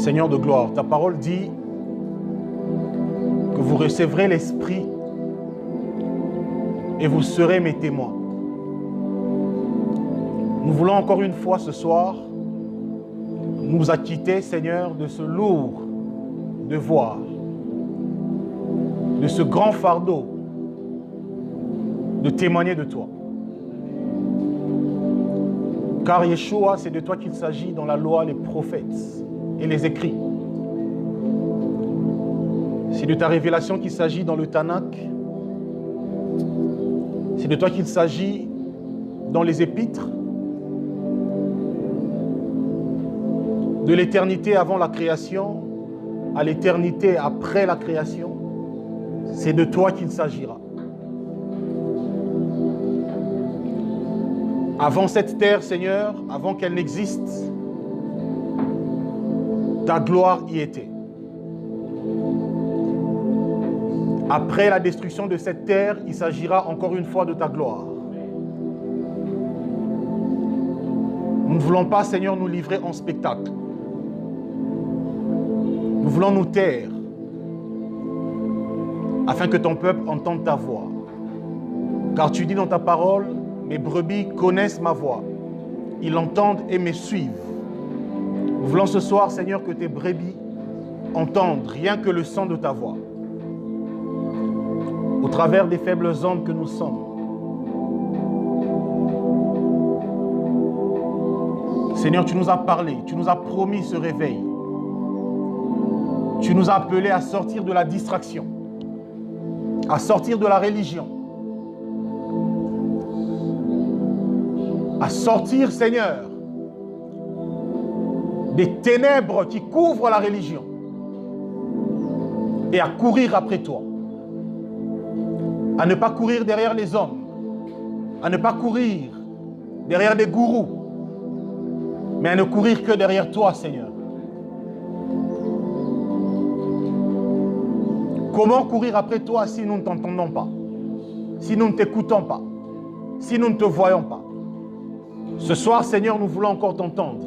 Seigneur de gloire, ta parole dit que vous recevrez l'Esprit et vous serez mes témoins. Nous voulons encore une fois ce soir nous acquitter, Seigneur, de ce lourd devoir, de ce grand fardeau de témoigner de toi. Car Yeshua, c'est de toi qu'il s'agit dans la loi, les prophètes et les écrits. C'est de ta révélation qu'il s'agit dans le Tanakh. C'est de toi qu'il s'agit dans les épîtres. De l'éternité avant la création à l'éternité après la création, c'est de toi qu'il s'agira. Avant cette terre, Seigneur, avant qu'elle n'existe, ta gloire y était. Après la destruction de cette terre, il s'agira encore une fois de ta gloire. Nous ne voulons pas, Seigneur, nous livrer en spectacle. Nous voulons nous taire afin que ton peuple entende ta voix. Car tu dis dans ta parole, mes brebis connaissent ma voix. Ils l'entendent et me suivent. Nous voulons ce soir, Seigneur, que tes brebis entendent rien que le son de ta voix. Au travers des faibles hommes que nous sommes. Seigneur, tu nous as parlé, tu nous as promis ce réveil. Tu nous as appelés à sortir de la distraction, à sortir de la religion, à sortir, Seigneur, des ténèbres qui couvrent la religion et à courir après toi. À ne pas courir derrière les hommes, à ne pas courir derrière des gourous, mais à ne courir que derrière toi, Seigneur. Comment courir après toi si nous ne t'entendons pas, si nous ne t'écoutons pas, si nous ne te voyons pas? Ce soir, Seigneur, nous voulons encore t'entendre.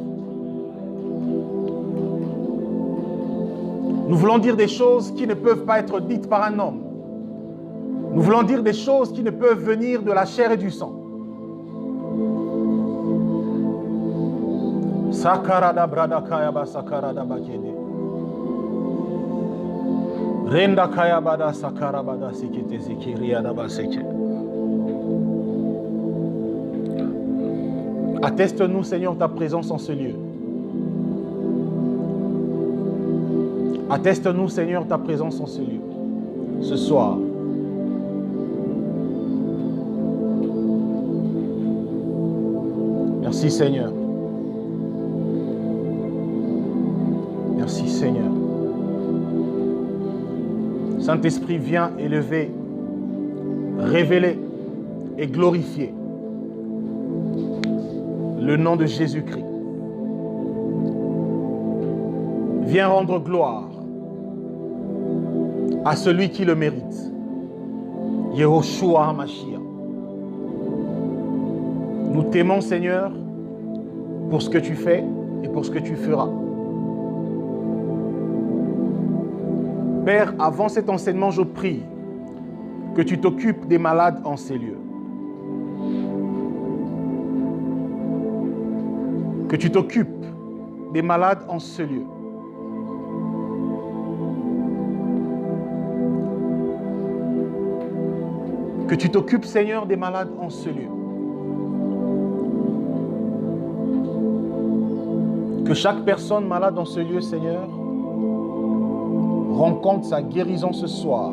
Nous voulons dire des choses qui ne peuvent pas être dites par un homme. Nous voulons dire des choses qui ne peuvent venir de la chair et du sang. Sakarada brada kayaba sakarada bakede. Renda kayabada sakarabada sikete zikiriada baseke. Atteste-nous, Seigneur, ta présence en ce lieu. Atteste-nous, Seigneur, ta présence en ce lieu. Ce soir. Merci, Seigneur. Merci, Seigneur. Saint-Esprit, viens élever, révéler et glorifier le nom de Jésus-Christ. Viens rendre gloire à celui qui le mérite. Yehoshua HaMashiach. Nous t'aimons, Seigneur, pour ce que tu fais et pour ce que tu feras. Père, avant cet enseignement, je prie que tu t'occupes des malades en ces lieux. Que tu t'occupes des malades en ce lieu. Que tu t'occupes, Seigneur, des malades en ce lieu. Que chaque personne malade dans ce lieu, Seigneur, rencontre sa guérison ce soir.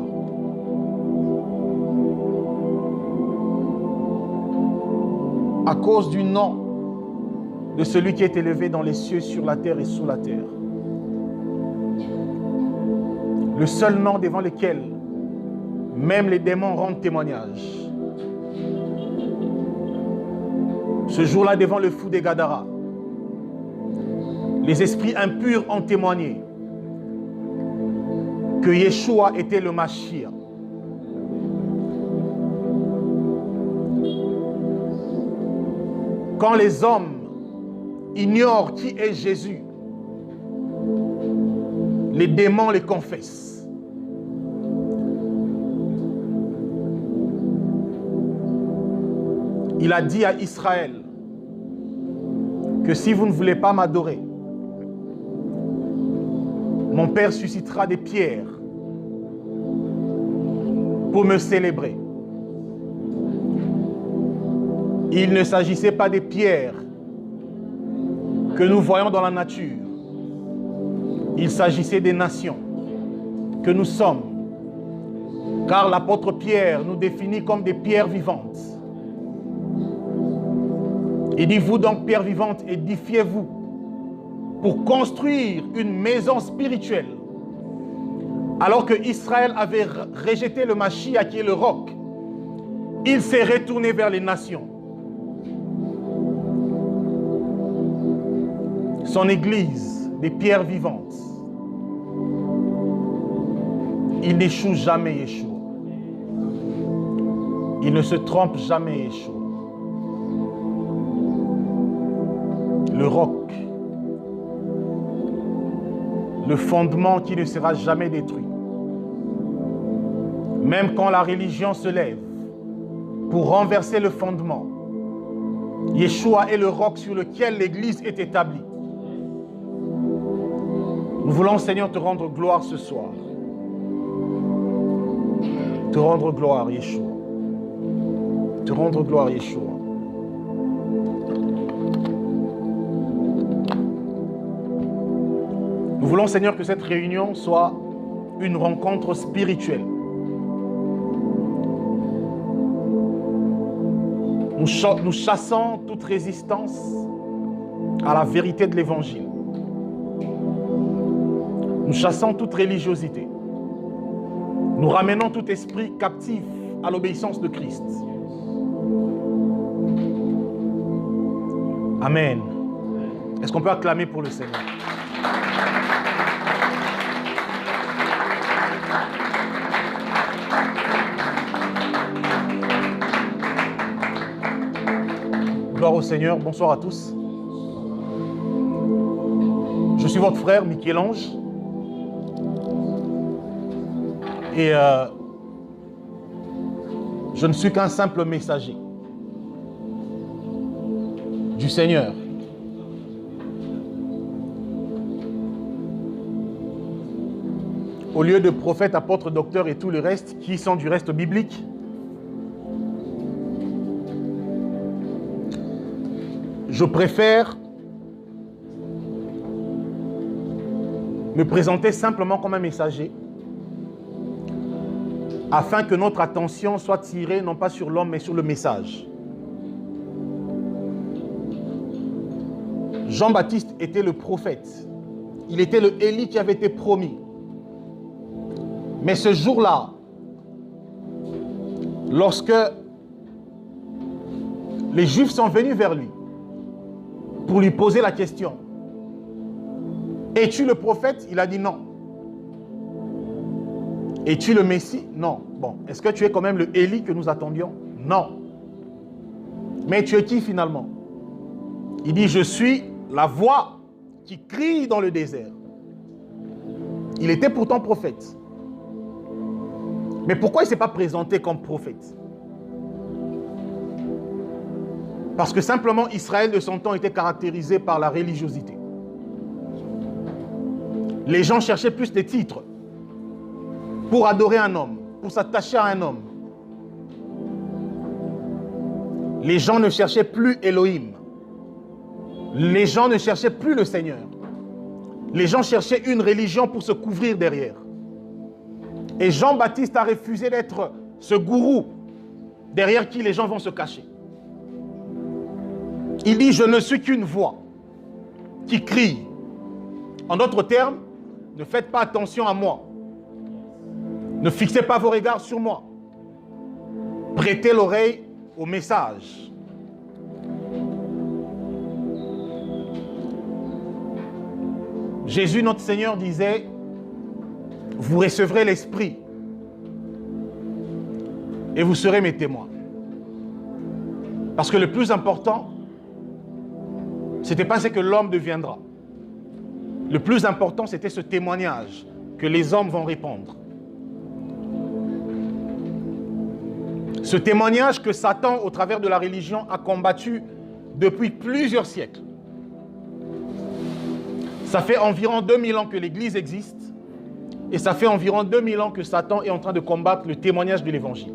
À cause du nom de celui qui est élevé dans les cieux, sur la terre et sous la terre. Le seul nom devant lequel même les démons rendent témoignage. Ce jour-là, devant le fou des Gadara, les esprits impurs ont témoigné que Yeshua était le Mashiach. Quand les hommes ignorent qui est Jésus, Les démons les confessent. Il a dit à Israël que si vous ne voulez pas m'adorer, mon Père suscitera des pierres pour me célébrer. Il ne s'agissait pas des pierres que nous voyons dans la nature. Il s'agissait des nations que nous sommes. Car l'apôtre Pierre nous définit comme des pierres vivantes. Il dit, vous donc, pierres vivantes, édifiez-vous pour construire une maison spirituelle. Alors que Israël avait rejeté le Mashiach qui est le roc, il s'est retourné vers les nations. Son église, des pierres vivantes. Il n'échoue jamais, Yeshua. Il ne se trompe jamais, Yeshua. Le roc, le fondement qui ne sera jamais détruit. Même quand la religion se lève pour renverser le fondement, Yeshua est le roc sur lequel l'Église est établie. Nous voulons, Seigneur, te rendre gloire ce soir. Te rendre gloire, Yeshua. Te rendre gloire, Yeshua. Nous voulons, Seigneur, que cette réunion soit une rencontre spirituelle. Nous chassons toute résistance à la vérité de l'Évangile. Nous chassons toute religiosité. Nous ramenons tout esprit captif à l'obéissance de Christ. Amen. Est-ce qu'on peut acclamer pour le Seigneur? Gloire au Seigneur, bonsoir à tous. Je suis votre frère Michel-Ange. Et je ne suis qu'un simple messager du Seigneur. Au lieu de prophètes, apôtres, docteurs et tout le reste, qui sont du reste biblique, je préfère me présenter simplement comme un messager afin que notre attention soit tirée non pas sur l'homme mais sur le message. Jean-Baptiste était le prophète. Il était le Élie qui avait été promis. Mais ce jour-là, lorsque les Juifs sont venus vers lui pour lui poser la question, « Es-tu le prophète ?» Il a dit non. « Es-tu le Messie ?» Non. Bon, est-ce que tu es quand même le Élie que nous attendions? Non. Mais tu es qui finalement? Il dit, je suis la voix qui crie dans le désert. Il était pourtant prophète. Mais pourquoi il ne s'est pas présenté comme prophète? Parce que simplement Israël de son temps était caractérisé par la religiosité. Les gens cherchaient plus des titres pour adorer un homme, pour s'attacher à un homme. Les gens ne cherchaient plus Elohim. Les gens ne cherchaient plus le Seigneur. Les gens cherchaient une religion pour se couvrir derrière. Et Jean-Baptiste a refusé d'être ce gourou derrière qui les gens vont se cacher. Il dit, je ne suis qu'une voix qui crie. En d'autres termes, ne faites pas attention à moi. Ne fixez pas vos regards sur moi. Prêtez l'oreille au message. Jésus, notre Seigneur, disait, vous recevrez l'Esprit et vous serez mes témoins. Parce que le plus important, ce n'était pas ce que l'homme deviendra, Le plus important, c'était ce témoignage que les hommes vont répandre. Ce témoignage que Satan, au travers de la religion, a combattu depuis plusieurs siècles. Ça fait environ 2000 ans que l'Église existe et ça fait environ 2000 ans que Satan est en train de combattre le témoignage de l'Évangile.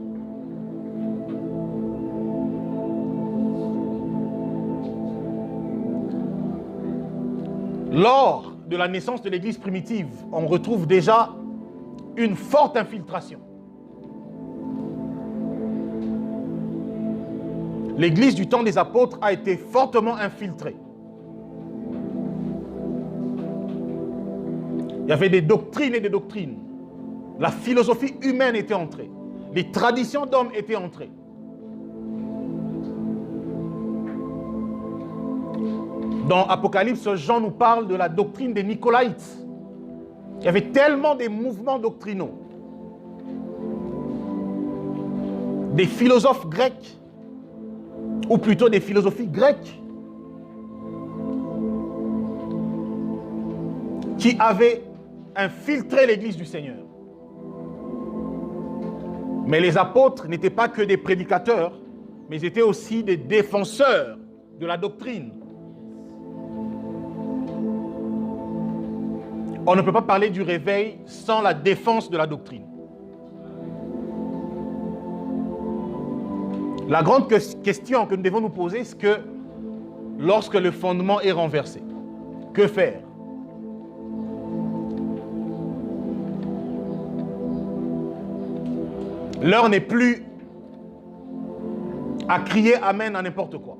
Lors de la naissance de l'Église primitive, on retrouve déjà une forte infiltration. L'Église du temps des apôtres a été fortement infiltrée. Il y avait des doctrines et des doctrines. La philosophie humaine était entrée. Les traditions d'hommes étaient entrées. Dans Apocalypse, Jean nous parle de la doctrine des Nicolaïtes. Il y avait tellement de mouvements doctrinaux. Des philosophes grecs, ou plutôt des philosophies grecques, qui avaient infiltré l'Église du Seigneur. Mais les apôtres n'étaient pas que des prédicateurs, mais ils étaient aussi des défenseurs de la doctrine. On ne peut pas parler du réveil sans la défense de la doctrine. La grande question que nous devons nous poser, c'est que lorsque le fondement est renversé, que faire? L'heure n'est plus à crier Amen à n'importe quoi.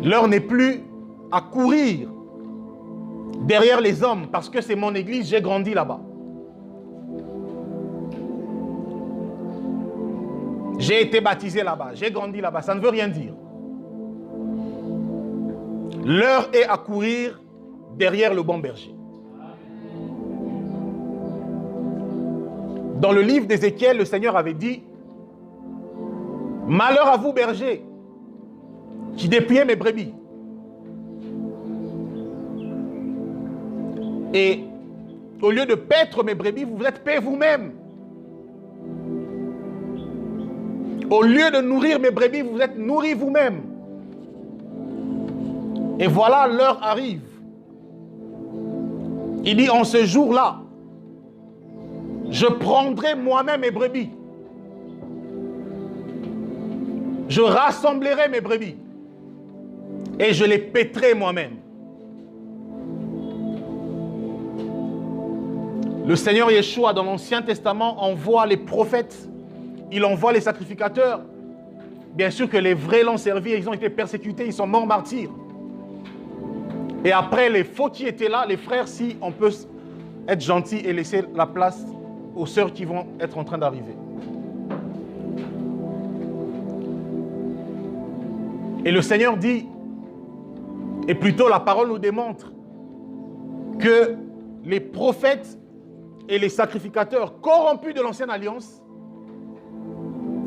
L'heure n'est plus à courir derrière les hommes parce que c'est mon église, j'ai grandi là-bas. J'ai été baptisé là-bas, j'ai grandi là-bas, ça ne veut rien dire. L'heure est à courir derrière le bon berger. Dans le livre d'Ézéchiel, le Seigneur avait dit « Malheur à vous, bergers, qui dépouillez mes brebis. » Et au lieu de paître mes brebis, vous vous êtes paix vous-même. Au lieu de nourrir mes brebis, vous vous êtes nourris vous-même. Et voilà, l'heure arrive. Il dit, en ce jour-là, je prendrai moi-même mes brebis. Je rassemblerai mes brebis. Et je les paîtrai moi-même. Le Seigneur Yeshua, dans l'Ancien Testament, envoie les prophètes. Il envoie les sacrificateurs. Bien sûr que les vrais l'ont servi, ils ont été persécutés, ils sont morts martyrs. Et après, les faux qui étaient là, les frères, si on peut être gentil et laisser la place aux sœurs qui vont être en train d'arriver. Et le Seigneur dit, et plutôt la parole nous démontre, que les prophètes et les sacrificateurs corrompus de l'ancienne alliance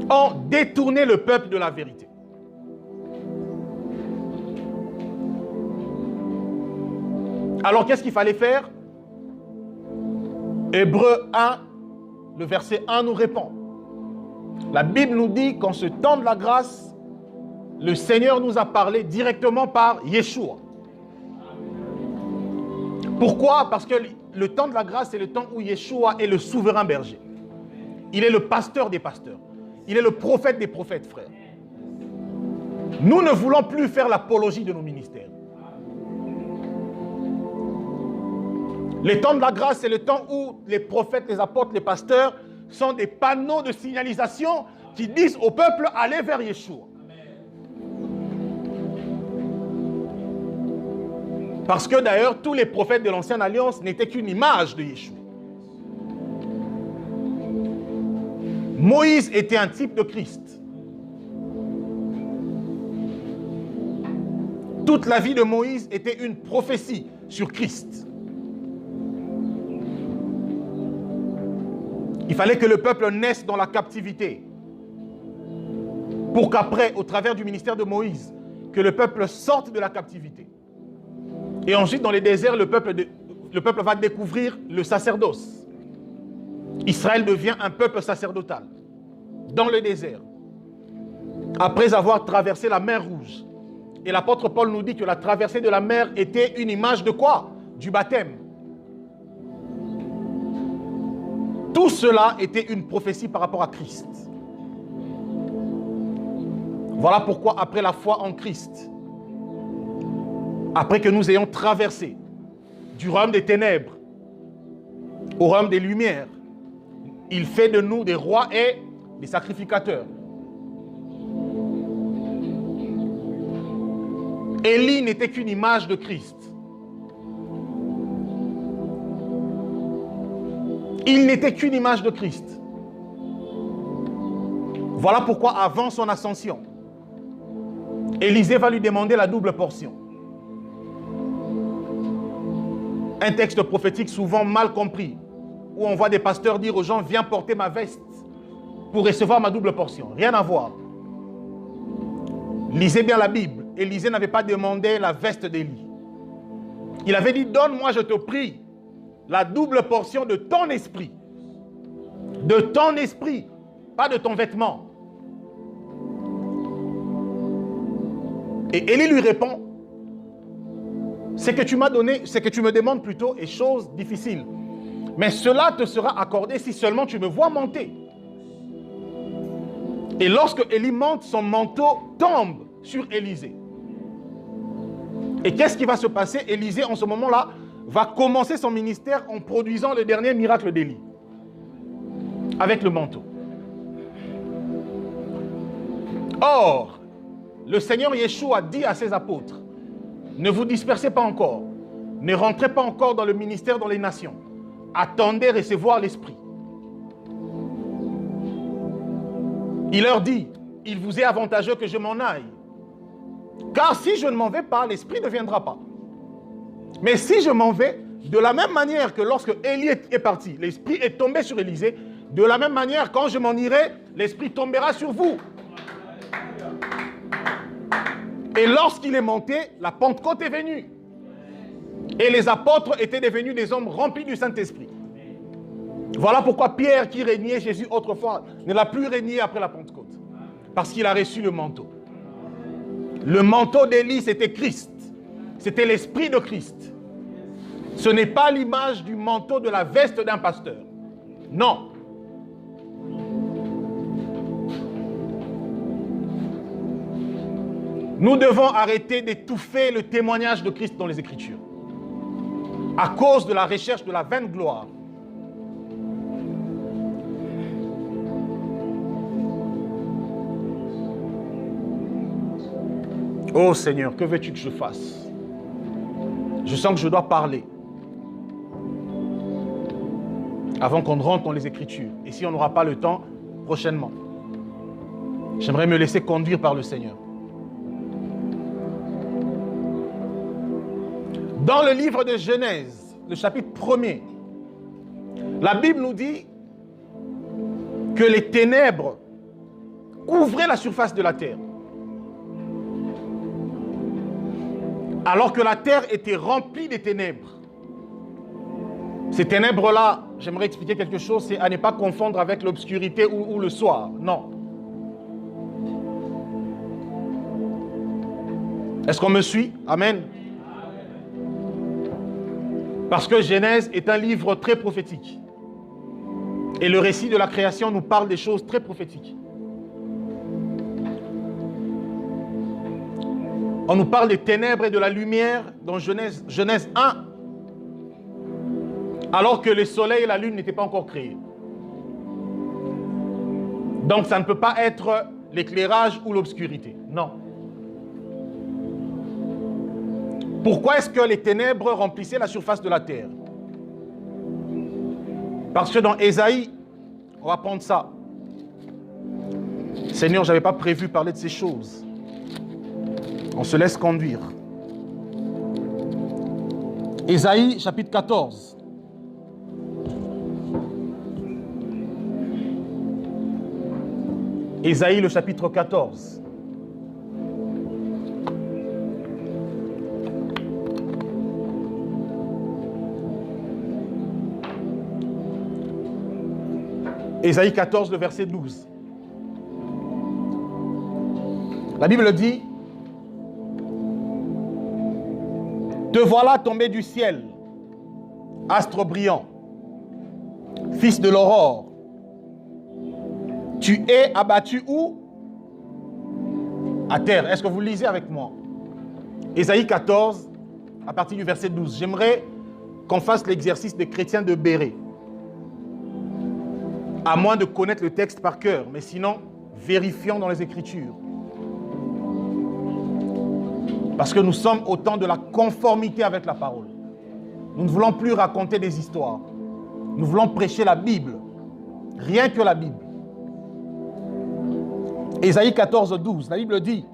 ont détourné le peuple de la vérité. Alors qu'est-ce qu'il fallait faire? Hébreux 1, le verset 1 nous répond. La Bible nous dit qu'en ce temps de la grâce, le Seigneur nous a parlé directement par Yeshua. Pourquoi? Parce que le temps de la grâce, c'est le temps où Yeshua est le souverain berger. Il est le pasteur des pasteurs. Il est le prophète des prophètes, frères. Nous ne voulons plus faire l'apologie de nos ministères. Le temps de la grâce, c'est le temps où les prophètes, les apôtres, les pasteurs sont des panneaux de signalisation qui disent au peuple, allez vers Yeshua. Parce que d'ailleurs, tous les prophètes de l'Ancienne Alliance n'étaient qu'une image de Yeshua. Moïse était un type de Christ. Toute la vie de Moïse était une prophétie sur Christ. Il fallait que le peuple naisse dans la captivité. Pour qu'après, au travers du ministère de Moïse, que le peuple sorte de la captivité. Et ensuite, dans les déserts, le peuple va découvrir le sacerdoce. Israël devient un peuple sacerdotal dans le désert. Après avoir traversé la mer Rouge. Et l'apôtre Paul nous dit que la traversée de la mer était une image de quoi? Du baptême. Tout cela était une prophétie par rapport à Christ. Voilà pourquoi après la foi en Christ, après que nous ayons traversé du royaume des ténèbres au royaume des lumières, il fait de nous des rois et des sacrificateurs. Élie n'était qu'une image de Christ. Il n'était qu'une image de Christ. Voilà pourquoi avant son ascension, Élisée va lui demander la double portion. Un texte prophétique souvent mal compris, où on voit des pasteurs dire aux gens, viens porter ma veste pour recevoir ma double portion. Rien à voir. Lisez bien la Bible. Élisée n'avait pas demandé la veste d'Élie. Il avait dit, donne-moi, je te prie, la double portion de ton esprit. De ton esprit, pas de ton vêtement. Et Élie lui répond, ce que tu m'as donné, ce que tu me demandes plutôt est chose difficile. Mais cela te sera accordé si seulement tu me vois monter. Et lorsque Élie monte, son manteau tombe sur Élisée. Et qu'est-ce qui va se passer? Élisée, en ce moment-là, va commencer son ministère en produisant le dernier miracle d'Élie. Avec le manteau. Or, le Seigneur Yeshua dit à ses apôtres, ne vous dispersez pas encore, ne rentrez pas encore dans le ministère dans les nations, attendez recevoir l'Esprit. Il leur dit, il vous est avantageux que je m'en aille, car si je ne m'en vais pas, l'Esprit ne viendra pas. Mais si je m'en vais, de la même manière que lorsque Élie est parti, l'Esprit est tombé sur Élisée, de la même manière, quand je m'en irai, l'Esprit tombera sur vous. Et lorsqu'il est monté, la Pentecôte est venue. Et les apôtres étaient devenus des hommes remplis du Saint-Esprit. Voilà pourquoi Pierre, qui régnait Jésus autrefois, ne l'a plus régné après la Pentecôte. Parce qu'il a reçu le manteau. Le manteau d'Élie, c'était Christ. C'était l'Esprit de Christ. Ce n'est pas l'image du manteau de la veste d'un pasteur. Non. Nous devons arrêter d'étouffer le témoignage de Christ dans les Écritures. À cause de la recherche de la vaine gloire. Oh Seigneur, que veux-tu que je fasse? Je sens que je dois parler. Avant qu'on rentre dans les Écritures. Et si on n'aura pas le temps, prochainement. J'aimerais me laisser conduire par le Seigneur. Dans le livre de Genèse, le chapitre 1er, la Bible nous dit que les ténèbres couvraient la surface de la terre. Alors que la terre était remplie de ténèbres. Ces ténèbres-là, j'aimerais expliquer quelque chose, c'est à ne pas confondre avec l'obscurité ou le soir. Non. Est-ce qu'on me suit? Amen. Parce que Genèse est un livre très prophétique. Et le récit de la création nous parle des choses très prophétiques. On nous parle des ténèbres et de la lumière dans Genèse 1, alors que le soleil et la lune n'étaient pas encore créés. Donc ça ne peut pas être l'éclairage ou l'obscurité. Non. Pourquoi est-ce que les ténèbres remplissaient la surface de la terre? Parce que dans Ésaïe, on va prendre ça. Seigneur, je n'avais pas prévu parler de ces choses. On se laisse conduire. Ésaïe, chapitre 14. Ésaïe, le chapitre 14. Ésaïe 14, le verset 12. La Bible dit, te voilà tombé du ciel, astre brillant, fils de l'aurore. Tu es abattu où? À terre. Est-ce que vous lisez avec moi? Ésaïe 14, à partir du verset 12. J'aimerais qu'on fasse l'exercice des chrétiens de Béret. À moins de connaître le texte par cœur, mais sinon, vérifions dans les Écritures. Parce que nous sommes au temps de la conformité avec la parole. Nous ne voulons plus raconter des histoires. Nous voulons prêcher la Bible. Rien que la Bible. Ésaïe 14, 12, la Bible dit,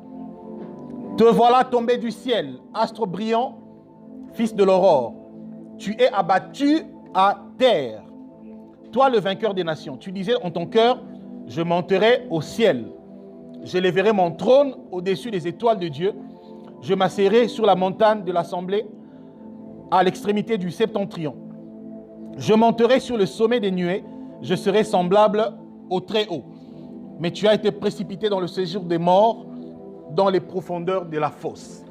te voilà tombé du ciel, astre brillant, fils de l'aurore. Tu es abattu à terre. Toi, le vainqueur des nations, tu disais en ton cœur, je monterai au ciel. J'élèverai mon trône au-dessus des étoiles de Dieu. Je m'asserai sur la montagne de l'assemblée à l'extrémité du septentrion. Je monterai sur le sommet des nuées. Je serai semblable au Très-Haut. Mais tu as été précipité dans le séjour des morts, dans les profondeurs de la fosse.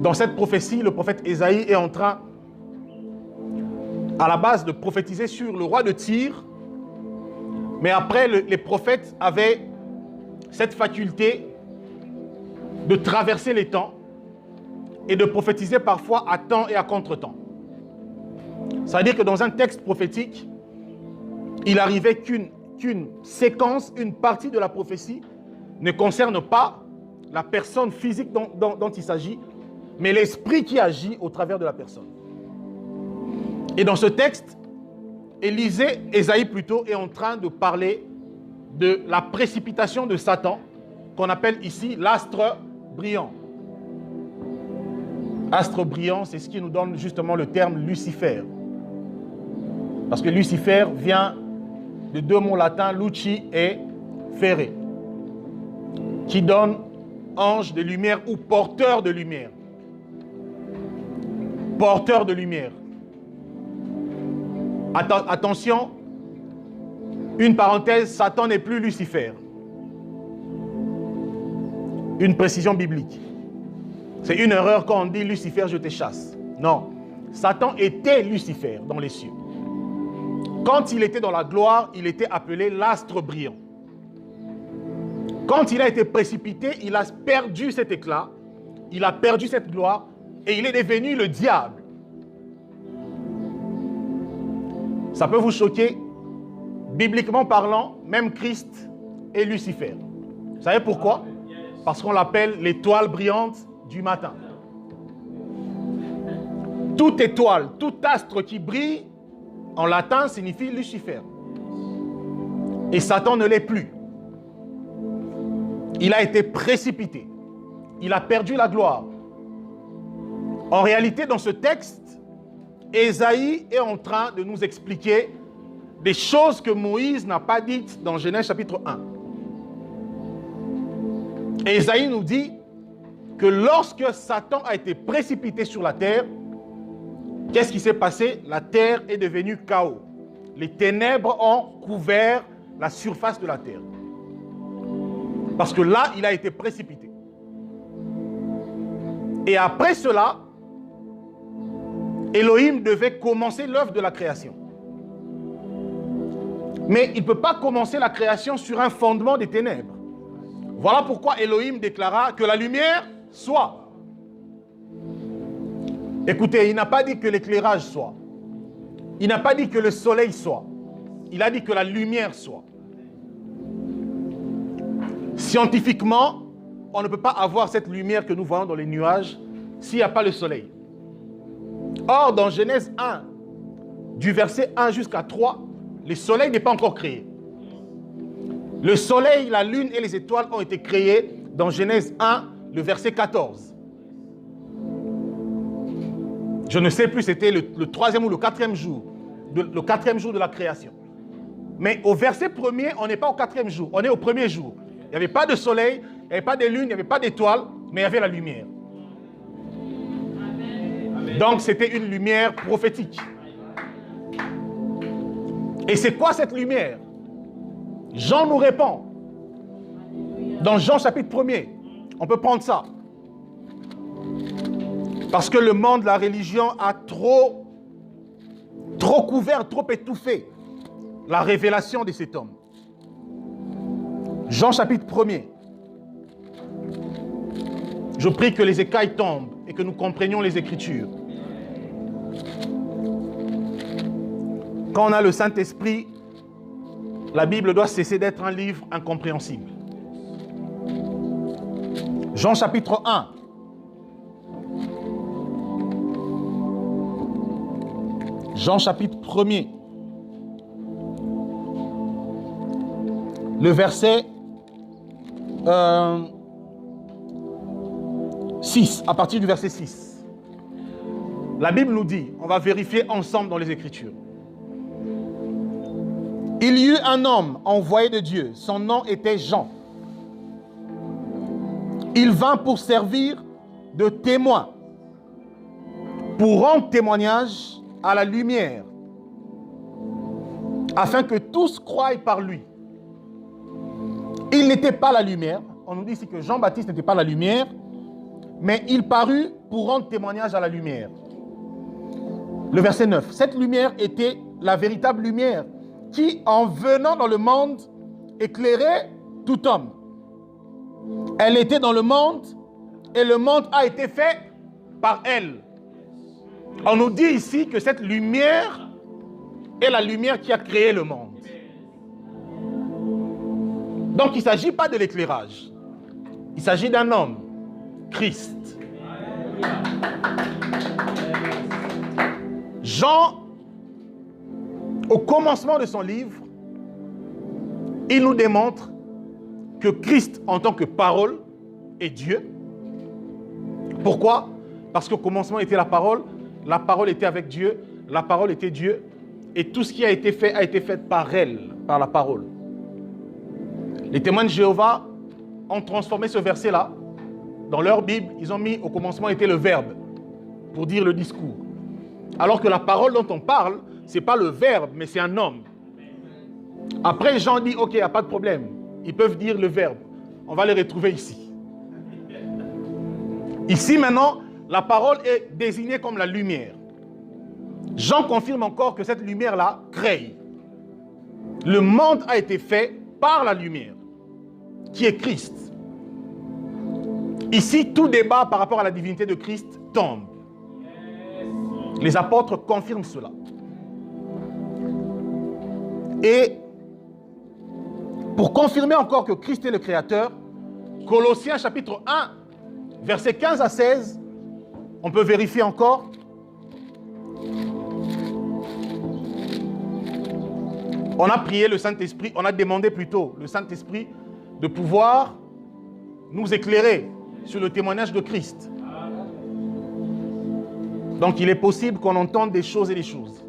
Dans cette prophétie, le prophète Ésaïe est en train, à la base, de prophétiser sur le roi de Tyr. Mais après, les prophètes avaient cette faculté de traverser les temps et de prophétiser parfois à temps et à contre-temps. C'est-à-dire que dans un texte prophétique, il arrivait qu'une séquence, une partie de la prophétie ne concerne pas la personne physique dont il s'agit, mais l'esprit qui agit au travers de la personne. Et dans ce texte, Ésaïe plutôt, est en train de parler de la précipitation de Satan, qu'on appelle ici l'astre brillant. Astre brillant, c'est ce qui nous donne justement le terme Lucifer. Parce que Lucifer vient de deux mots latins, luci et fere, qui donne ange de lumière ou porteur de lumière. Porteur de lumière. Attention, une parenthèse, Satan n'est plus Lucifer. Une précision biblique. C'est une erreur quand on dit Lucifer, je te chasse. Non, Satan était Lucifer dans les cieux. Quand il était dans la gloire, il était appelé l'astre brillant. Quand il a été précipité, il a perdu cet éclat, il a perdu cette gloire et il est devenu le diable. Ça peut vous choquer. Bibliquement parlant, même Christ est Lucifer. Vous savez pourquoi? Parce qu'on l'appelle l'étoile brillante du matin. Toute étoile, tout astre qui brille, en latin, signifie Lucifer. Et Satan ne l'est plus. Il a été précipité. Il a perdu la gloire. En réalité, dans ce texte, Ésaïe est en train de nous expliquer des choses que Moïse n'a pas dites dans Genèse chapitre 1. Ésaïe nous dit que lorsque Satan a été précipité sur la terre, qu'est-ce qui s'est passé? La terre est devenue chaos. Les ténèbres ont couvert la surface de la terre. Parce que là, il a été précipité. Et après cela, Elohim devait commencer l'œuvre de la création. Mais il ne peut pas commencer la création sur un fondement des ténèbres. Voilà pourquoi Elohim déclara que la lumière soit. Écoutez, il n'a pas dit que l'éclairage soit. Il n'a pas dit que le soleil soit. Il a dit que la lumière soit. Scientifiquement, on ne peut pas avoir cette lumière que nous voyons dans les nuages s'il n'y a pas le soleil. Or, dans Genèse 1, du verset 1 jusqu'à 3, le soleil n'est pas encore créé. Le soleil, la lune et les étoiles ont été créés dans Genèse 1, le verset 14. Je ne sais plus, c'était le troisième ou le quatrième jour. Le quatrième jour de la création. Mais au verset premier, on n'est pas au quatrième jour, on est au premier jour. Il n'y avait pas de soleil, il n'y avait pas de lune, il n'y avait pas d'étoiles, mais il y avait la lumière. Donc c'était une lumière prophétique. Et c'est quoi cette lumière? Jean nous répond. Dans Jean chapitre 1er, on peut prendre ça. Parce que le monde, la religion a trop couvert, trop étouffé la révélation de cet homme. Jean chapitre 1er. Je prie que les écailles tombent et que nous comprenions les Écritures. Quand on a le Saint-Esprit, la Bible doit cesser d'être un livre incompréhensible. Jean chapitre 1. Jean chapitre 1er. Le verset 6, à partir du verset 6. La Bible nous dit, on va vérifier ensemble dans les Écritures. Il y eut un homme envoyé de Dieu, son nom était Jean. Il vint pour servir de témoin, pour rendre témoignage à la lumière, afin que tous croient par lui. Il n'était pas la lumière. On nous dit ici que Jean-Baptiste n'était pas la lumière, mais il parut pour rendre témoignage à la lumière. Le verset 9. Cette lumière était la véritable lumière qui, en venant dans le monde, éclairait tout homme. Elle était dans le monde et le monde a été fait par elle. On nous dit ici que cette lumière est la lumière qui a créé le monde. Donc il ne s'agit pas de l'éclairage. Il s'agit d'un homme, Christ. Jean, au commencement de son livre, il nous démontre que Christ en tant que parole est Dieu. Pourquoi? Parce qu'au commencement était la parole était avec Dieu, la parole était Dieu, et tout ce qui a été fait par elle, par la parole. Les témoins de Jéhovah ont transformé ce verset-là. Dans leur Bible, ils ont mis au commencement était le verbe pour dire le discours. Alors que la parole dont on parle, ce n'est pas le verbe, mais c'est un homme. Après, Jean dit, ok, il n'y a pas de problème. Ils peuvent dire le verbe. On va les retrouver ici. Ici, maintenant, la parole est désignée comme la lumière. Jean confirme encore que cette lumière-là crée. Le monde a été fait par la lumière, qui est Christ. Ici, tout débat par rapport à la divinité de Christ tombe. Les apôtres confirment cela. Et pour confirmer encore que Christ est le Créateur, Colossiens chapitre 1, versets 15 à 16, on peut vérifier encore. On a prié le Saint-Esprit, on a demandé plutôt le Saint-Esprit de pouvoir nous éclairer sur le témoignage de Christ. Donc il est possible qu'on entende des choses et des choses.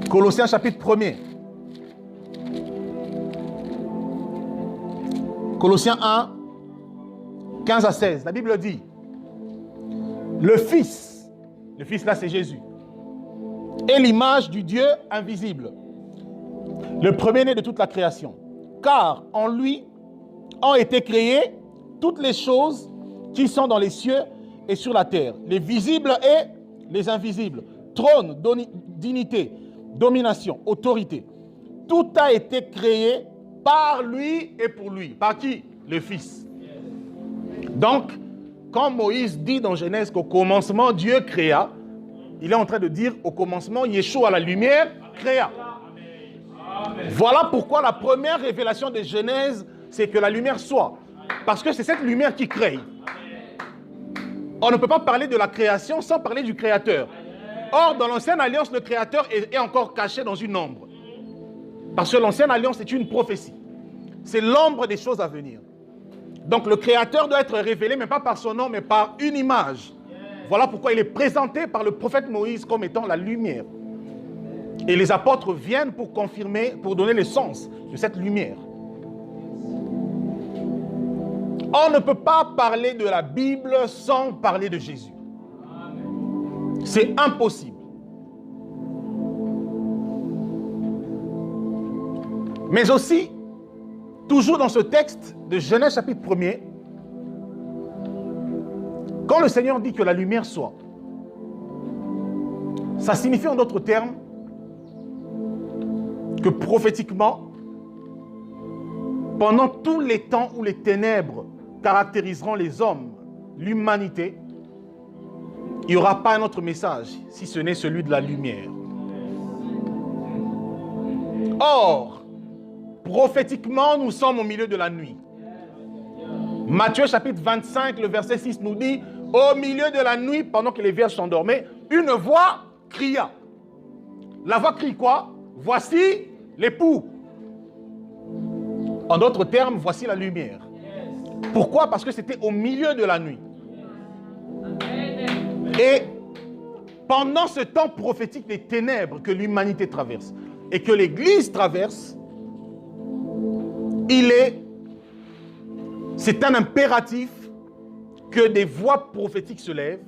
Colossiens chapitre 1er. Colossiens 1, 15 à 16. La Bible dit, le Fils là c'est Jésus, est l'image du Dieu invisible, le premier-né de toute la création. Car en lui ont été créées toutes les choses qui sont dans les cieux et sur la terre, les visibles et les invisibles, trône, dignité, domination, autorité. Tout a été créé par lui et pour lui. Par qui? Le Fils. Donc, quand Moïse dit dans Genèse qu'au commencement, Dieu créa, il est en train de dire au commencement, Yeshua, la lumière, créa. Voilà pourquoi la première révélation de Genèse, c'est que la lumière soit. Parce que c'est cette lumière qui crée. On ne peut pas parler de la création sans parler du Créateur. Or, dans l'Ancienne Alliance, le Créateur est encore caché dans une ombre. Parce que l'Ancienne Alliance est une prophétie. C'est l'ombre des choses à venir. Donc le Créateur doit être révélé, mais pas par son nom, mais par une image. Voilà pourquoi il est présenté par le prophète Moïse comme étant la lumière. Et les apôtres viennent pour confirmer, pour donner le sens de cette lumière. On ne peut pas parler de la Bible sans parler de Jésus. C'est impossible. Mais aussi, toujours dans ce texte de Genèse chapitre 1er, quand le Seigneur dit que la lumière soit, ça signifie en d'autres termes que prophétiquement, pendant tous les temps où les ténèbres caractériseront les hommes, l'humanité, il n'y aura pas un autre message si ce n'est celui de la lumière. Or, prophétiquement, nous sommes au milieu de la nuit. Matthieu chapitre 25, le verset 6 nous dit, au milieu de la nuit, pendant que les vierges s'endormaient, une voix cria. La voix crie quoi? Voici l'époux. En d'autres termes, voici la lumière. Pourquoi? Parce que c'était au milieu de la nuit. Et pendant ce temps prophétique des ténèbres que l'humanité traverse et que l'Église traverse, c'est un impératif que des voix prophétiques se lèvent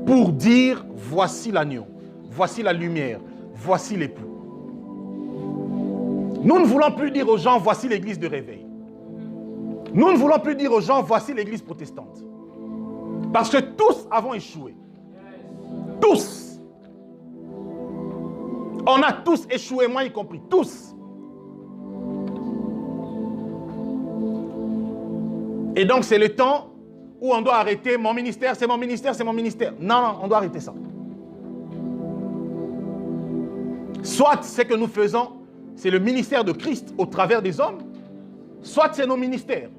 pour dire voici l'agneau, voici la lumière, voici l'époux. Nous ne voulons plus dire aux gens voici l'église de réveil. Nous ne voulons plus dire aux gens voici l'église protestante. Parce que tous avons échoué. Tous. On a tous échoué, moi y compris, tous. Et donc c'est le temps où on doit arrêter mon ministère, c'est mon ministère, c'est mon ministère. Non, non, on doit arrêter ça. Soit ce que nous faisons, c'est le ministère de Christ au travers des hommes, soit c'est nos ministères.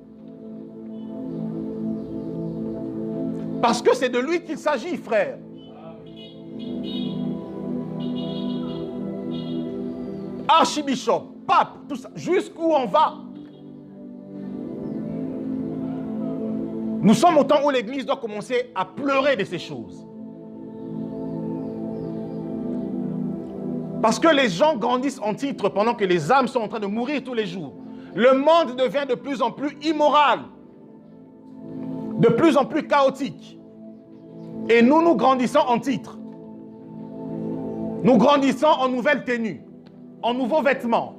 Parce que c'est de lui qu'il s'agit, frère. Archibishop, pape, tout ça, jusqu'où on va. Nous sommes au temps où l'Église doit commencer à pleurer de ces choses. Parce que les gens grandissent en titre pendant que les âmes sont en train de mourir tous les jours. Le monde devient de plus en plus immoral, de plus en plus chaotique. Et nous grandissons en titre. Nous grandissons en nouvelles tenues, en nouveaux vêtements.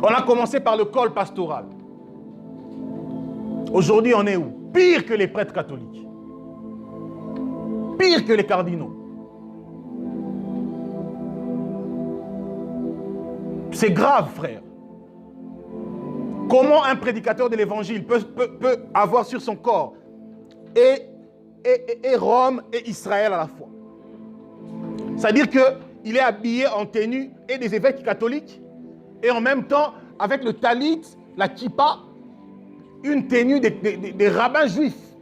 On a commencé par le col pastoral. Aujourd'hui, on est où? Pire que les prêtres catholiques. Pire que les cardinaux. C'est grave, frère. Comment un prédicateur de l'évangile peut avoir sur son corps et Rome et Israël à la fois? C'est-à-dire qu'il est habillé en tenue et des évêques catholiques et en même temps, avec le talit, la kippa, une tenue des rabbins juifs.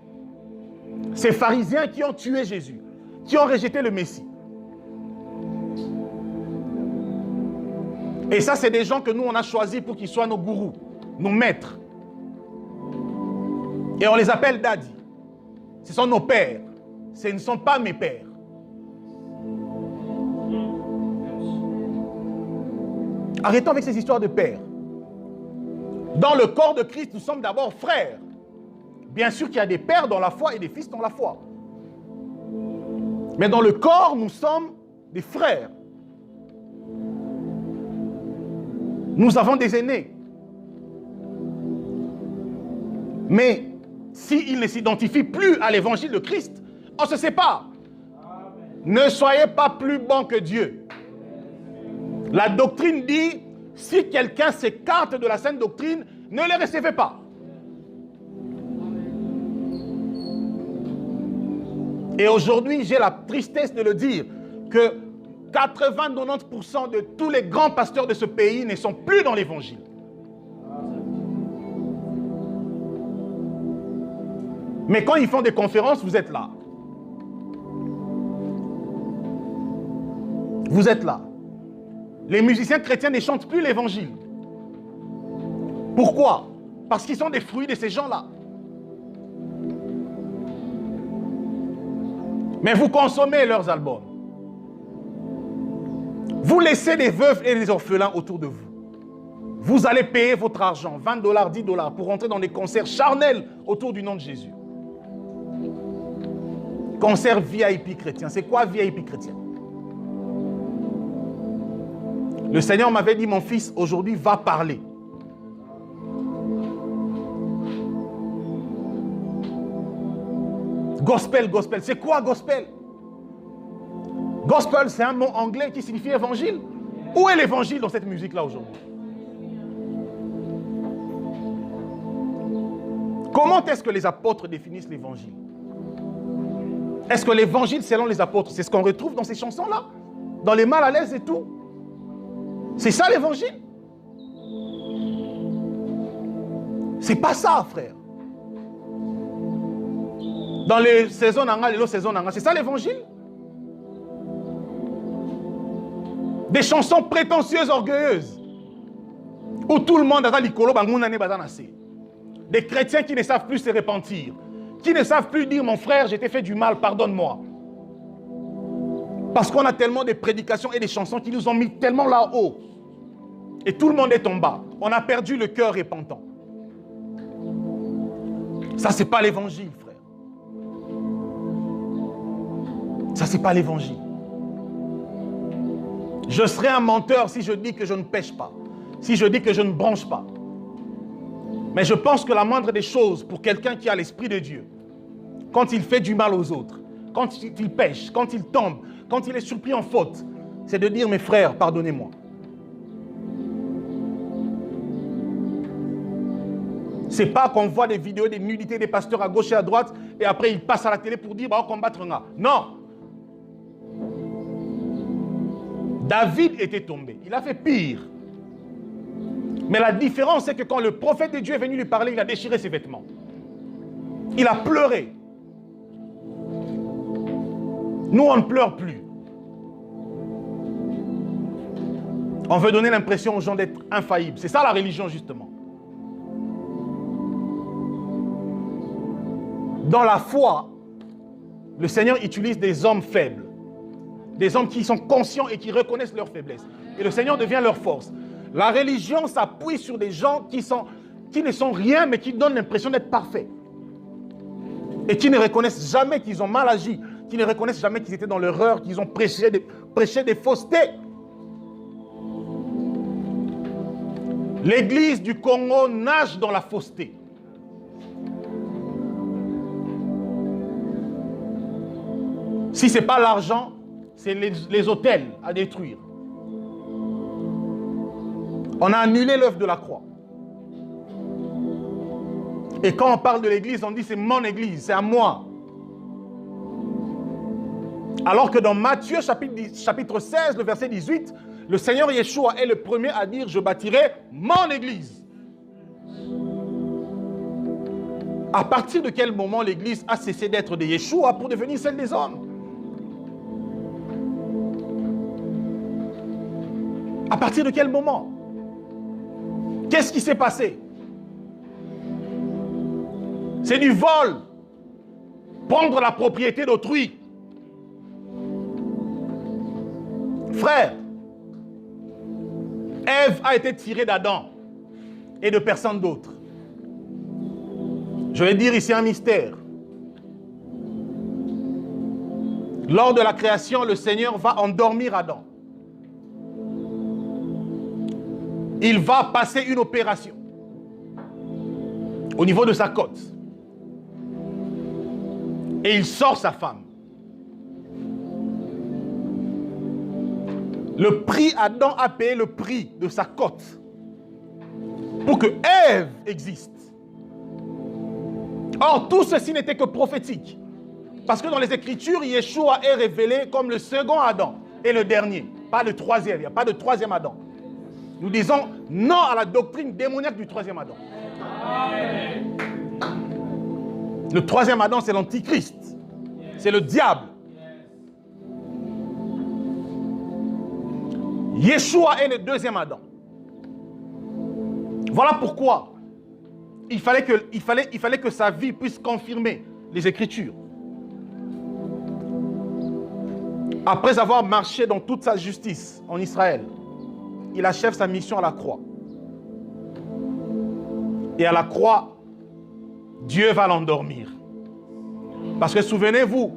Ces pharisiens qui ont tué Jésus, qui ont rejeté le Messie. Et ça, c'est des gens que nous, on a choisis pour qu'ils soient nos gourous, nos maîtres. Et on les appelle daddy. Ce sont nos pères. Ce ne sont pas mes pères. Arrêtons avec ces histoires de pères. Dans le corps de Christ, nous sommes d'abord frères. Bien sûr qu'il y a des pères dans la foi et des fils dans la foi. Mais dans le corps, nous sommes des frères. Nous avons des aînés. Mais s'ils ne s'identifient plus à l'évangile de Christ, on se sépare. Ne soyez pas plus bons que Dieu. La doctrine dit, si quelqu'un s'écarte de la sainte doctrine, ne le recevez pas. Et aujourd'hui, j'ai la tristesse de le dire, que 80-90% de tous les grands pasteurs de ce pays ne sont plus dans l'évangile. Mais quand ils font des conférences, vous êtes là. Vous êtes là. Les musiciens chrétiens ne chantent plus l'évangile. Pourquoi? Parce qu'ils sont des fruits de ces gens-là. Mais vous consommez leurs albums. Vous laissez des veuves et des orphelins autour de vous. Vous allez payer votre argent, $20, $10, pour rentrer dans des concerts charnels autour du nom de Jésus. Concert VIP chrétien. C'est quoi VIP chrétien? Le Seigneur m'avait dit, mon fils, aujourd'hui, va parler. Gospel, gospel. C'est quoi gospel? Gospel, c'est un mot anglais qui signifie évangile. Où est l'évangile dans cette musique-là aujourd'hui? Comment est-ce que les apôtres définissent l'évangile? Est-ce que l'évangile, selon les apôtres, c'est ce qu'on retrouve dans ces chansons-là? Dans les mal à l'aise et tout? C'est ça l'évangile? C'est pas ça, frère. Dans les saisons nanga, les saisons nanga, c'est ça l'évangile? Des chansons prétentieuses, orgueilleuses, où tout le monde a l'icolo, des chrétiens qui ne savent plus se repentir, qui ne savent plus dire, mon frère, j'ai fait du mal, pardonne-moi. Parce qu'on a tellement de prédications et des chansons qui nous ont mis tellement là-haut. Et tout le monde est en bas. On a perdu le cœur repentant. Ça, c'est pas l'évangile, frère. Ça, c'est pas l'évangile. Je serai un menteur si je dis que je ne pêche pas, si je dis que je ne branche pas. Mais je pense que la moindre des choses pour quelqu'un qui a l'Esprit de Dieu, quand il fait du mal aux autres, quand il pêche, quand il tombe, quand il est surpris en faute, c'est de dire, mes frères, pardonnez-moi. C'est pas qu'on voit des vidéos des nudités des pasteurs à gauche et à droite et après ils passent à la télé pour dire, bah, on va combattre un gars. Non. David était tombé. Il a fait pire. Mais la différence, c'est que quand le prophète de Dieu est venu lui parler, il a déchiré ses vêtements. Il a pleuré. Nous, on ne pleure plus. On veut donner l'impression aux gens d'être infaillibles. C'est ça la religion, justement. Dans la foi, le Seigneur utilise des hommes faibles. Des hommes qui sont conscients et qui reconnaissent leurs faiblesses. Et le Seigneur devient leur force. La religion s'appuie sur des gens qui ne sont rien, mais qui donnent l'impression d'être parfaits. Et qui ne reconnaissent jamais qu'ils ont mal agi, qui ne reconnaissent jamais qu'ils étaient dans l'erreur, qu'ils ont prêché des faussetés. L'église du Congo nage dans la fausseté. Si ce n'est pas l'argent, c'est les hôtels à détruire. On a annulé l'œuvre de la croix. Et quand on parle de l'église, on dit c'est mon église, c'est à moi. Alors que dans Matthieu chapitre 16, le verset 18, le Seigneur Yeshua est le premier à dire je bâtirai mon église. À partir de quel moment l'église a cessé d'être de Yeshua pour devenir celle des hommes? À partir de quel moment? Qu'est-ce qui s'est passé? C'est du vol. Prendre la propriété d'autrui. Frère, Ève a été tirée d'Adam et de personne d'autre. Je vais dire ici un mystère. Lors de la création, le Seigneur va endormir Adam. Il va passer une opération au niveau de sa côte. Et il sort sa femme. Le prix, Adam a payé le prix de sa côte pour que Ève existe. Or, tout ceci n'était que prophétique. Parce que dans les Écritures, Yeshua est révélé comme le second Adam et le dernier. Pas le troisième, il n'y a pas de troisième Adam. Nous disons non à la doctrine démoniaque du troisième Adam. Le troisième Adam, c'est l'Antichrist. C'est le diable. Yeshua est le deuxième Adam. Voilà pourquoi il fallait que sa vie puisse confirmer les Écritures. Après avoir marché dans toute sa justice en Israël, il achève sa mission à la croix. Et à la croix, Dieu va l'endormir. Parce que souvenez-vous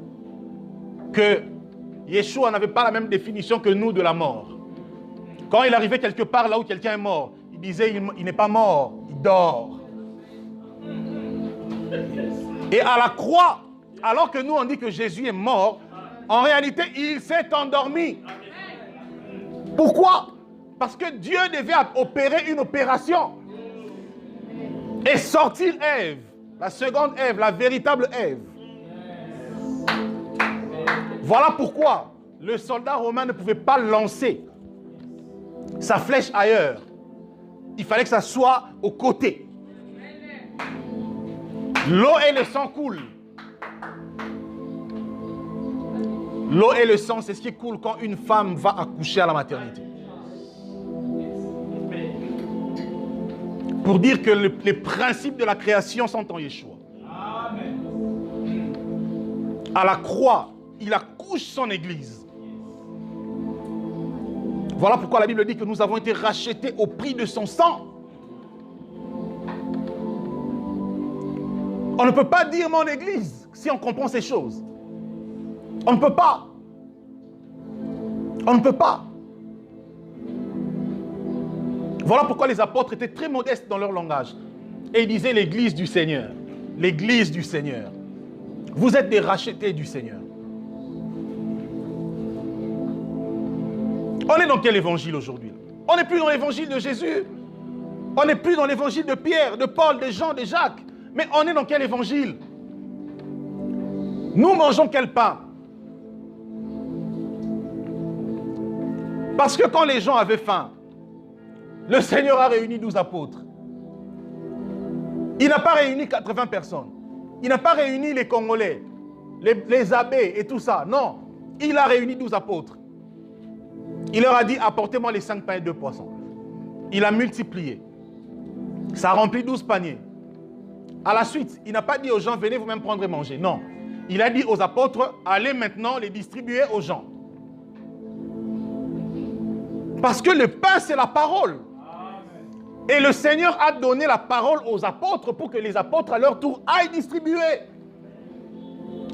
que Yeshua n'avait pas la même définition que nous de la mort. Quand il arrivait quelque part là où quelqu'un est mort, il disait il n'est pas mort, il dort. Et à la croix, alors que nous on dit que Jésus est mort, en réalité il s'est endormi. Pourquoi? Parce que Dieu devait opérer une opération et sortir Ève, la seconde Ève, la véritable Ève. Voilà pourquoi le soldat romain ne pouvait pas lancer sa flèche ailleurs. Il fallait que ça soit au côté. L'eau et le sang coulent. L'eau et le sang, c'est ce qui coule quand une femme va accoucher à la maternité. Pour dire que les principes de la création sont en Yeshua. À la croix, il accouche son église. Voilà pourquoi la Bible dit que nous avons été rachetés au prix de son sang. On ne peut pas dire mon église si on comprend ces choses. On ne peut pas. On ne peut pas. Voilà pourquoi les apôtres étaient très modestes dans leur langage. Et ils disaient l'église du Seigneur. L'église du Seigneur. Vous êtes des rachetés du Seigneur. On est dans quel évangile aujourd'hui? On n'est plus dans l'évangile de Jésus. On n'est plus dans l'évangile de Pierre, de Paul, de Jean, de Jacques. Mais on est dans quel évangile? Nous mangeons quel pain? Parce que quand les gens avaient faim, le Seigneur a réuni 12 apôtres. Il n'a pas réuni 80 personnes. Il n'a pas réuni les Congolais, les abbés et tout ça. Non, il a réuni 12 apôtres. Il leur a dit, apportez-moi les 5 pains et 2 poissons. Il a multiplié. Ça a rempli 12 paniers. À la suite, il n'a pas dit aux gens, venez vous-même prendre et manger. Non. Il a dit aux apôtres, allez maintenant les distribuer aux gens. Parce que le pain, c'est la parole. Et le Seigneur a donné la parole aux apôtres pour que les apôtres, à leur tour, aillent distribuer.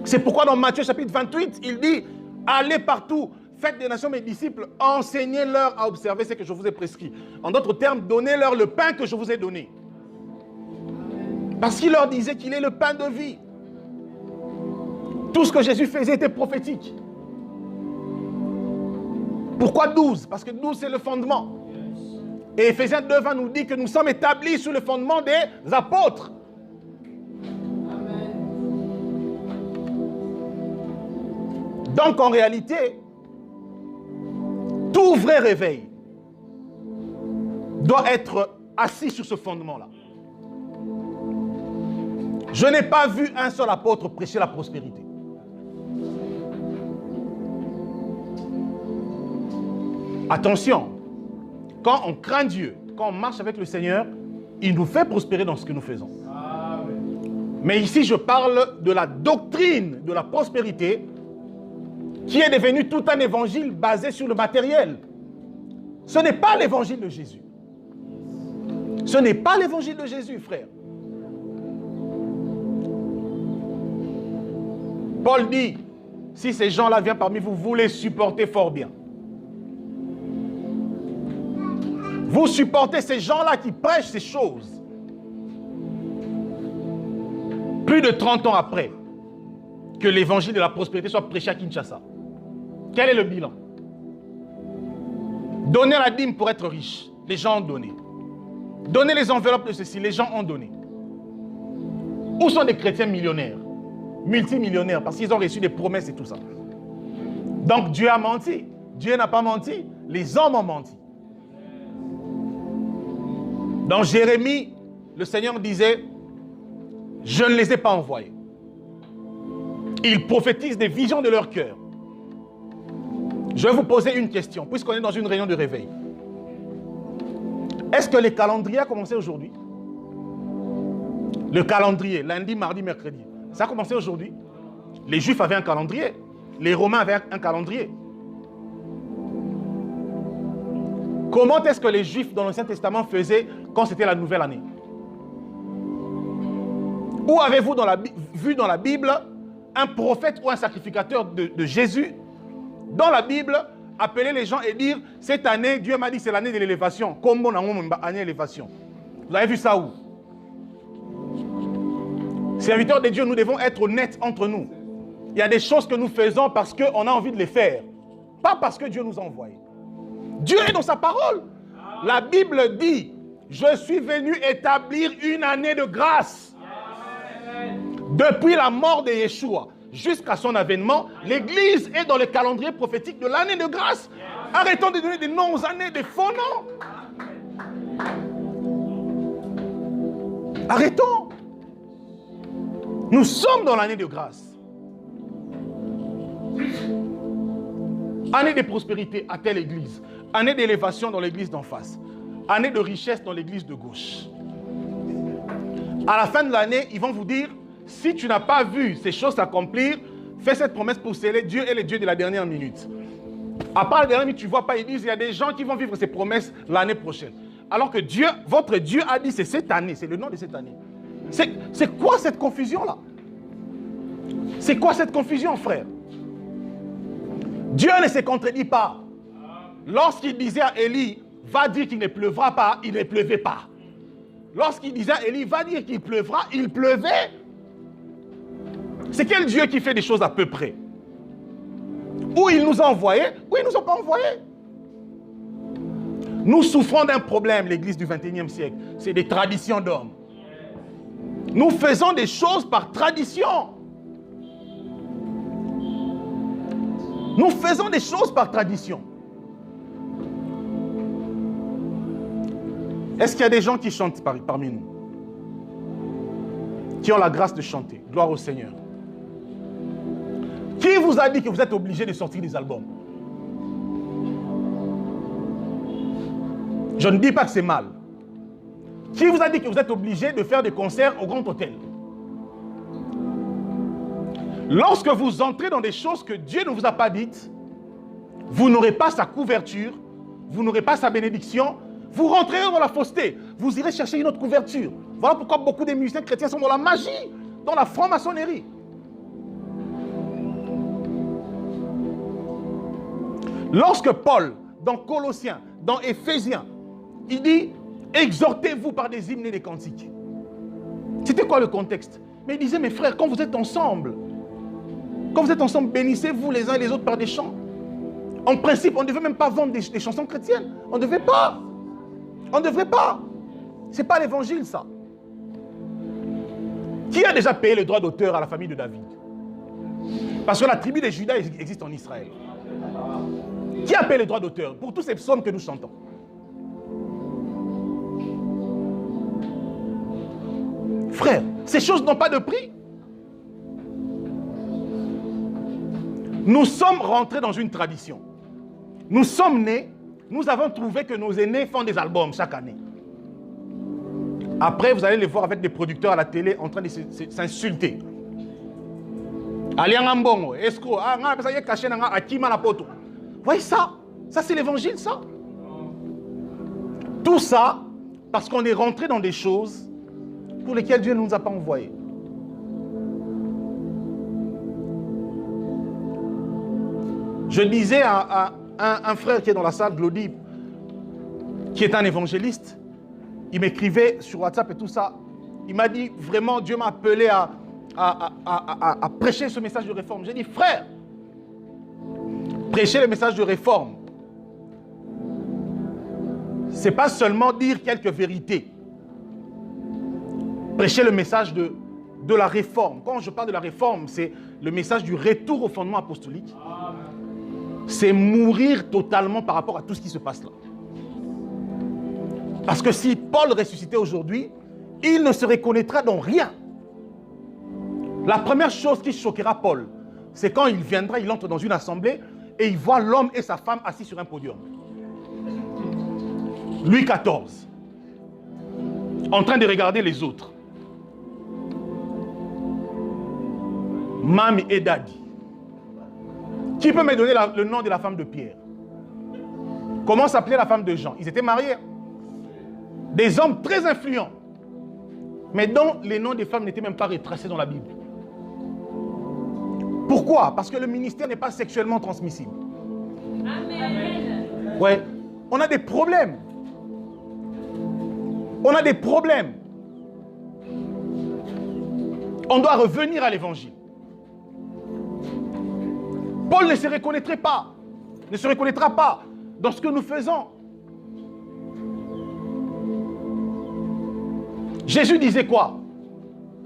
C'est pourquoi dans Matthieu chapitre 28, il dit, allez partout, faites des nations mes disciples, enseignez-leur à observer ce que je vous ai prescrit. En d'autres termes, donnez-leur le pain que je vous ai donné. Parce qu'il leur disait qu'il est le pain de vie. Tout ce que Jésus faisait était prophétique. Pourquoi 12? Parce que 12 c'est le fondement. Et Ephésiens 2:20 nous dit que nous sommes établis sur le fondement des apôtres. Donc en réalité, tout vrai réveil doit être assis sur ce fondement-là. Je n'ai pas vu un seul apôtre prêcher la prospérité. Attention, quand on craint Dieu, quand on marche avec le Seigneur, il nous fait prospérer dans ce que nous faisons. Mais ici, je parle de la doctrine de la prospérité qui est devenue tout un évangile basé sur le matériel. Ce n'est pas l'évangile de Jésus. Ce n'est pas l'évangile de Jésus, frère. Paul dit, si ces gens-là viennent parmi vous, vous les supportez fort bien. Vous supportez ces gens-là qui prêchent ces choses. Plus de 30 ans après que l'évangile de la prospérité soit prêché à Kinshasa. Quel est le bilan? Donner la dîme pour être riche, les gens ont donné. Donner les enveloppes de ceci, les gens ont donné. Où sont les chrétiens millionnaires, multimillionnaires, parce qu'ils ont reçu des promesses et tout ça? Donc Dieu a menti. Dieu n'a pas menti, les hommes ont menti. Dans Jérémie, le Seigneur disait, je ne les ai pas envoyés. Ils prophétisent des visions de leur cœur. Je vais vous poser une question, puisqu'on est dans une réunion de réveil. Est-ce que les calendriers ont commencé aujourd'hui? Le calendrier, lundi, mardi, mercredi. Ça a commencé aujourd'hui. Les Juifs avaient un calendrier. Les Romains avaient un calendrier. Comment est-ce que les Juifs dans l'Ancien Testament faisaient quand c'était la nouvelle année? Où avez-vous vu dans la Bible un prophète ou un sacrificateur de Jésus, dans la Bible, appeler les gens et dire, cette année, Dieu m'a dit c'est l'année de l'élévation. Comme on a une année d'élévation. Vous avez vu ça où? Serviteurs de Dieu, nous devons être honnêtes entre nous. Il y a des choses que nous faisons parce qu'on a envie de les faire. Pas parce que Dieu nous a envoyés. Dieu est dans sa parole. La Bible dit, je suis venu établir une année de grâce. Depuis la mort de Yeshua jusqu'à son avènement, l'Église est dans le calendrier prophétique de l'année de grâce. Arrêtons de donner des noms aux années, des faux noms. Arrêtons. Nous sommes dans l'année de grâce. Année de prospérité à telle église. Année d'élévation dans l'église d'en face. Année de richesse dans l'église de gauche. À la fin de l'année, ils vont vous dire, si tu n'as pas vu ces choses s'accomplir, fais cette promesse pour sceller. Dieu est le Dieu de la dernière minute. À part la dernière minute, tu ne vois pas, ils disent, il y a des gens qui vont vivre ces promesses l'année prochaine. Alors que Dieu, votre Dieu a dit, c'est cette année, c'est le nom de cette année. C'est quoi cette confusion-là? C'est quoi cette confusion, frère? Dieu ne se contredit pas. Lorsqu'il disait à Élie, va dire qu'il ne pleuvra pas, il ne pleuvait pas. Lorsqu'il disait à Élie, va dire qu'il pleuvra, il pleuvait. C'est quel Dieu qui fait des choses à peu près? Ou il nous a envoyés, ou il ne nous a pas envoyés. Nous souffrons d'un problème, l'église du 21e siècle. C'est des traditions d'hommes. Nous faisons des choses par tradition. Nous faisons des choses par tradition. Est-ce qu'il y a des gens qui chantent parmi nous? Qui ont la grâce de chanter? Gloire au Seigneur. Qui vous a dit que vous êtes obligé de sortir des albums? Je ne dis pas que c'est mal. Qui vous a dit que vous êtes obligé de faire des concerts au Grand Hôtel? Lorsque vous entrez dans des choses que Dieu ne vous a pas dites, vous n'aurez pas sa couverture, vous n'aurez pas sa bénédiction, vous rentrerez dans la fausseté, vous irez chercher une autre couverture. Voilà pourquoi beaucoup de musiciens chrétiens sont dans la magie, dans la franc-maçonnerie. Lorsque Paul, dans Colossiens, dans Éphésiens, il dit « Exhortez-vous par des hymnes et des cantiques ». C'était quoi le contexte? Mais il disait « Mes frères, quand vous êtes ensemble, bénissez-vous les uns et les autres par des chants. » En principe, on ne devait même pas vendre des chansons chrétiennes. On ne devait pas. On ne devrait pas. Ce n'est pas l'évangile, ça. Qui a déjà payé le droit d'auteur à la famille de David? Parce que la tribu de Juda existe en Israël. Qui a payé le droit d'auteur pour tous ces psaumes que nous chantons? Frère, ces choses n'ont pas de prix. Nous sommes rentrés dans une tradition. Nous sommes nés, nous avons trouvé que nos aînés font des albums chaque année. Après, vous allez les voir avec des producteurs à la télé en train de s'insulter. Vous voyez ça? Ça, c'est l'évangile, ça. Tout ça, parce qu'on est rentré dans des choses pour lesquelles Dieu ne nous a pas envoyés. Je disais à un frère qui est dans la salle, Glody, qui est un évangéliste, il m'écrivait sur WhatsApp et tout ça. Il m'a dit, vraiment, Dieu m'a appelé à prêcher ce message de réforme. J'ai dit, frère, prêcher le message de réforme, ce n'est pas seulement dire quelques vérités. Prêcher le message de la réforme. Quand je parle de la réforme, c'est le message du retour au fondement apostolique. C'est mourir totalement par rapport à tout ce qui se passe là. Parce que si Paul ressuscitait aujourd'hui, il ne se reconnaîtra dans rien. La première chose qui choquera Paul, c'est quand il viendra, il entre dans une assemblée et il voit l'homme et sa femme assis sur un podium. Louis XIV, en train de regarder les autres. Mami et Daddy. Qui peut me donner le nom de la femme de Pierre? Comment s'appelait la femme de Jean? Ils étaient mariés. Des hommes très influents. Mais dont les noms des femmes n'étaient même pas retracés dans la Bible. Pourquoi? Parce que le ministère n'est pas sexuellement transmissible. Amen. Ouais, on a des problèmes. On a des problèmes. On doit revenir à l'évangile. Paul ne se reconnaîtrait pas, ne se reconnaîtra pas dans ce que nous faisons. Jésus disait quoi?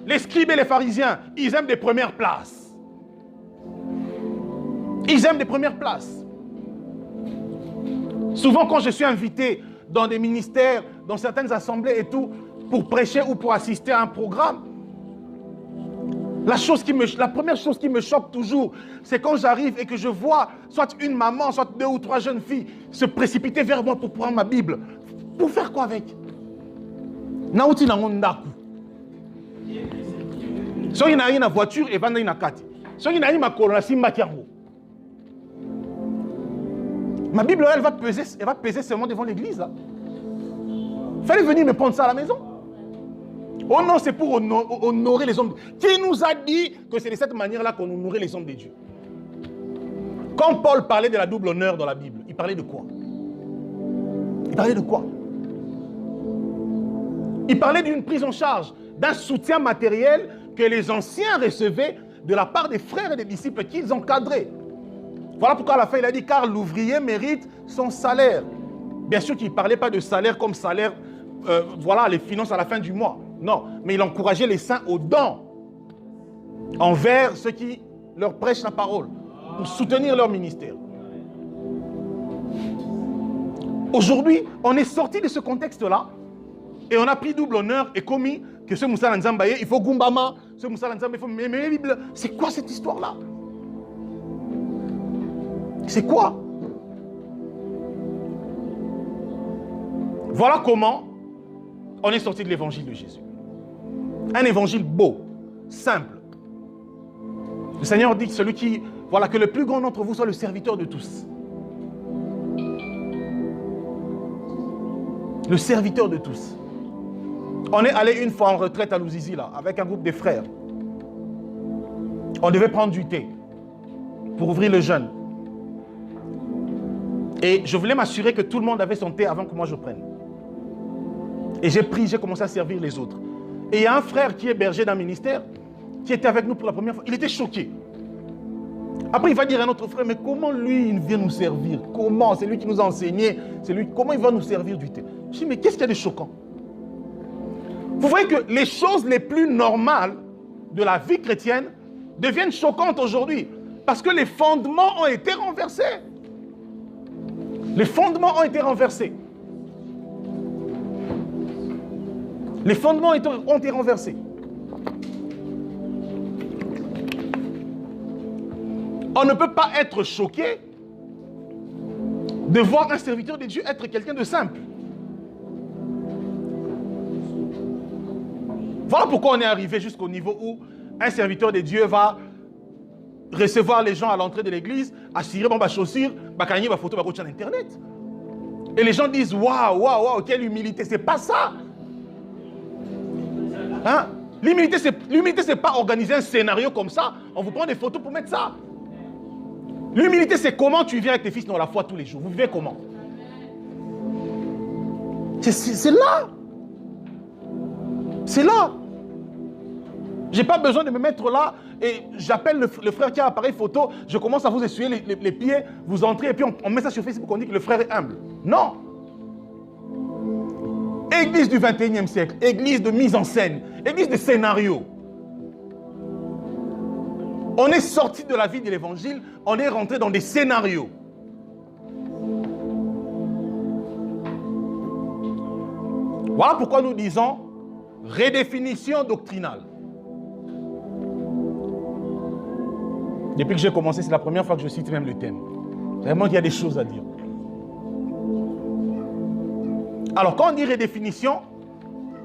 Les scribes et les pharisiens, ils aiment des premières places. Ils aiment des premières places. Souvent, quand je suis invité dans des ministères, dans certaines assemblées et tout, pour prêcher ou pour assister à un programme, la première chose qui me choque toujours, c'est quand j'arrive et que je vois soit une maman, soit 2 ou 3 jeunes filles se précipiter vers moi pour prendre ma Bible. Pour faire quoi avec? Nauti na ngondaku. Soki na une voiture et vanda une kati. Soki na une makolo simba kiango. Ma Bible, elle va peser seulement devant l'église. Fallait venir me prendre ça à la maison. Oh non, c'est pour honorer les hommes. Qui nous a dit que c'est de cette manière-là qu'on honorait les hommes de Dieu? Quand Paul parlait de la double honneur dans la Bible, il parlait de quoi? Il parlait de quoi? Il parlait d'une prise en charge, d'un soutien matériel que les anciens recevaient de la part des frères et des disciples qu'ils encadraient. Voilà pourquoi à la fin il a dit, car l'ouvrier mérite son salaire. Bien sûr qu'il ne parlait pas de salaire comme salaire, voilà, les finances à la fin du mois. Non, mais il encourageait les saints aux dons envers ceux qui leur prêchent la parole, pour soutenir leur ministère. Aujourd'hui, on est sorti de ce contexte-là et on a pris double honneur et commis que ce Moussa Nzambaye, il faut Gumbama, ce Moussa Nzambaye, il faut mais Bible. C'est quoi cette histoire-là? C'est quoi? Voilà comment on est sorti de l'évangile de Jésus. Un évangile beau, simple. Le Seigneur dit que le plus grand d'entre vous soit le serviteur de tous. Le serviteur de tous. On est allé une fois en retraite à Louzizi, là, avec un groupe de frères. On devait prendre du thé pour ouvrir le jeûne. Et je voulais m'assurer que tout le monde avait son thé avant que moi je prenne. Et j'ai commencé à servir les autres. Et il y a un frère qui est berger d'un ministère, qui était avec nous pour la première fois. Il était choqué. Après, il va dire à notre frère, mais comment lui, il vient nous servir? Comment? C'est lui qui nous a enseigné. Comment il va nous servir du thé? Je dis, mais qu'est-ce qu'il y a de choquant? Vous voyez que les choses les plus normales de la vie chrétienne deviennent choquantes aujourd'hui. Parce que les fondements ont été renversés. Les fondements ont été renversés. Les fondements ont été renversés. On ne peut pas être choqué de voir un serviteur de Dieu être quelqu'un de simple. Voilà pourquoi on est arrivé jusqu'au niveau où un serviteur de Dieu va recevoir les gens à l'entrée de l'église, assurer ma chaussure, ma photo, ma sur Internet. Et les gens disent, waouh, quelle humilité. C'est pas ça. Hein? L'humilité, c'est pas organiser un scénario comme ça. On vous prend des photos pour mettre ça. L'humilité, c'est comment tu viens avec tes fils dans la foi tous les jours. Vous vivez comment? C'est là. C'est là. Je n'ai pas besoin de me mettre là et j'appelle le frère qui a l'appareil photo, je commence à vous essuyer les pieds, vous entrez et puis on met ça sur Facebook, on dit que le frère est humble. Non. Église du 21e siècle, église de mise en scène, église de scénario. On est sorti de la vie de l'évangile, on est rentré dans des scénarios. Voilà pourquoi nous disons redéfinition doctrinale. Depuis que j'ai commencé, c'est la première fois que je cite même le thème. Vraiment qu'il y a des choses à dire. Alors, quand on dit redéfinition,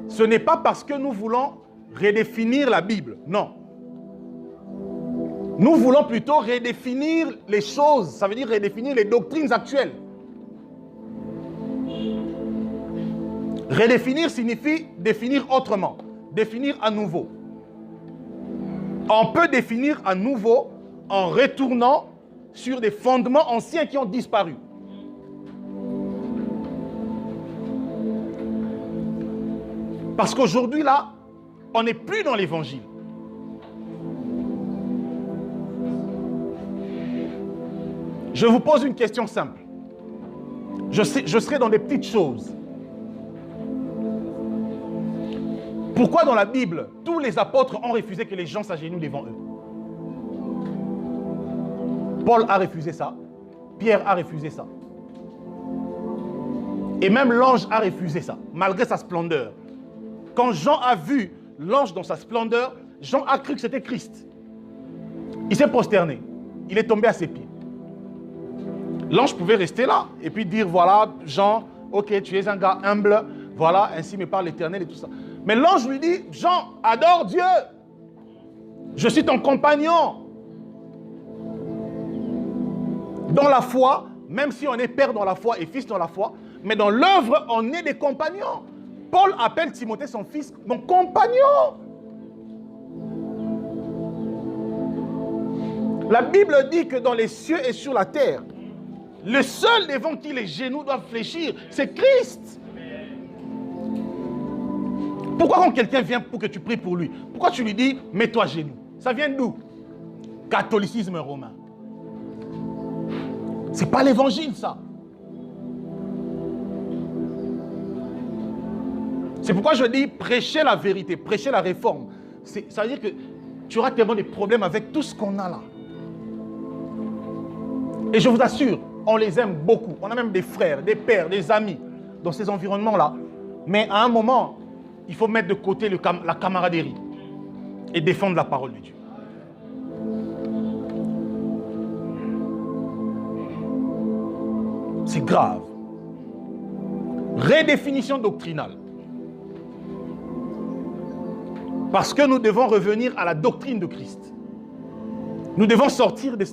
ce n'est pas parce que nous voulons redéfinir la Bible. Non. Nous voulons plutôt redéfinir les choses. Ça veut dire redéfinir les doctrines actuelles. Redéfinir signifie définir autrement. Définir à nouveau. On peut définir à nouveau en retournant sur des fondements anciens qui ont disparu. Parce qu'aujourd'hui, là, on n'est plus dans l'évangile. Je vous pose une question simple. Je serai dans des petites choses. Pourquoi dans la Bible, tous les apôtres ont refusé que les gens s'agenouillent devant eux? Paul a refusé ça. Pierre a refusé ça. Et même l'ange a refusé ça, malgré sa splendeur. Quand Jean a vu l'ange dans sa splendeur, Jean a cru que c'était Christ. Il s'est prosterné. Il est tombé à ses pieds. L'ange pouvait rester là et puis dire, voilà, Jean, ok, tu es un gars humble, voilà, ainsi me parle l'Éternel et tout ça. Mais l'ange lui dit, Jean, adore Dieu. Je suis ton compagnon. Dans la foi, même si on est père dans la foi et fils dans la foi, mais dans l'œuvre, on est des compagnons. Paul appelle Timothée son fils, mon compagnon. La Bible dit que dans les cieux et sur la terre, le seul devant qui les genoux doivent fléchir, c'est Christ. Pourquoi quand quelqu'un vient pour que tu pries pour lui, pourquoi tu lui dis, mets-toi à genoux? Ça vient d'où? Catholicisme romain. C'est pas l'évangile, ça. C'est pourquoi je dis prêcher la vérité, prêcher la réforme. Ça veut dire que tu auras tellement des problèmes avec tout ce qu'on a là. Et je vous assure, on les aime beaucoup. On a même des frères, des pères, des amis dans ces environnements-là. Mais à un moment, il faut mettre de côté la camaraderie et défendre la parole de Dieu. C'est grave. Redéfinition doctrinale. Parce que nous devons revenir à la doctrine de Christ. Nous devons sortir de...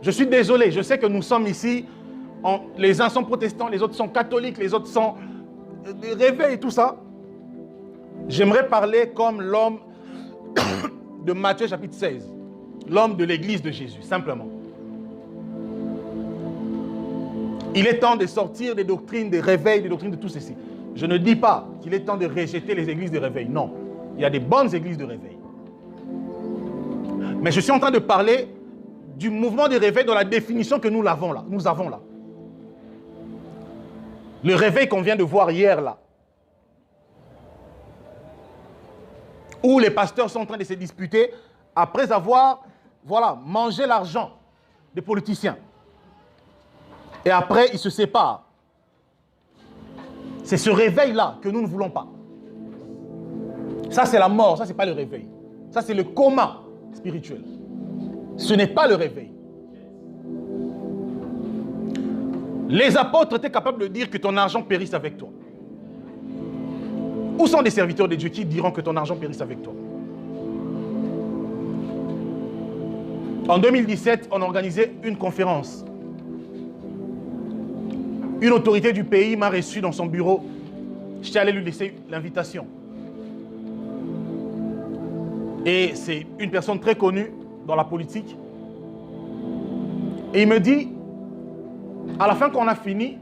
Je suis désolé, je sais que nous sommes ici, les uns sont protestants, les autres sont catholiques, les autres sont des réveils et tout ça. J'aimerais parler comme l'homme de Matthieu chapitre 16, l'homme de l'église de Jésus, simplement. Il est temps de sortir des doctrines de réveil, des doctrines de tout ceci. Je ne dis pas qu'il est temps de rejeter les églises de réveil, non. Il y a des bonnes églises de réveil. Mais je suis en train de parler du mouvement de réveil dans la définition que nous avons là. Le réveil qu'on vient de voir hier là. Où les pasteurs sont en train de se disputer après avoir, mangé l'argent des politiciens. Et après, ils se séparent. C'est ce réveil-là que nous ne voulons pas. Ça, c'est la mort. Ça, ce n'est pas le réveil. Ça, c'est le coma spirituel. Ce n'est pas le réveil. Les apôtres étaient capables de dire que ton argent périsse avec toi. Où sont les serviteurs de Dieu qui diront que ton argent périsse avec toi? En 2017, on a organisé une conférence. Une autorité du pays m'a reçu dans son bureau. J'étais allé lui laisser l'invitation. Et c'est une personne très connue dans la politique. Et il me dit, à la fin qu'on a fini,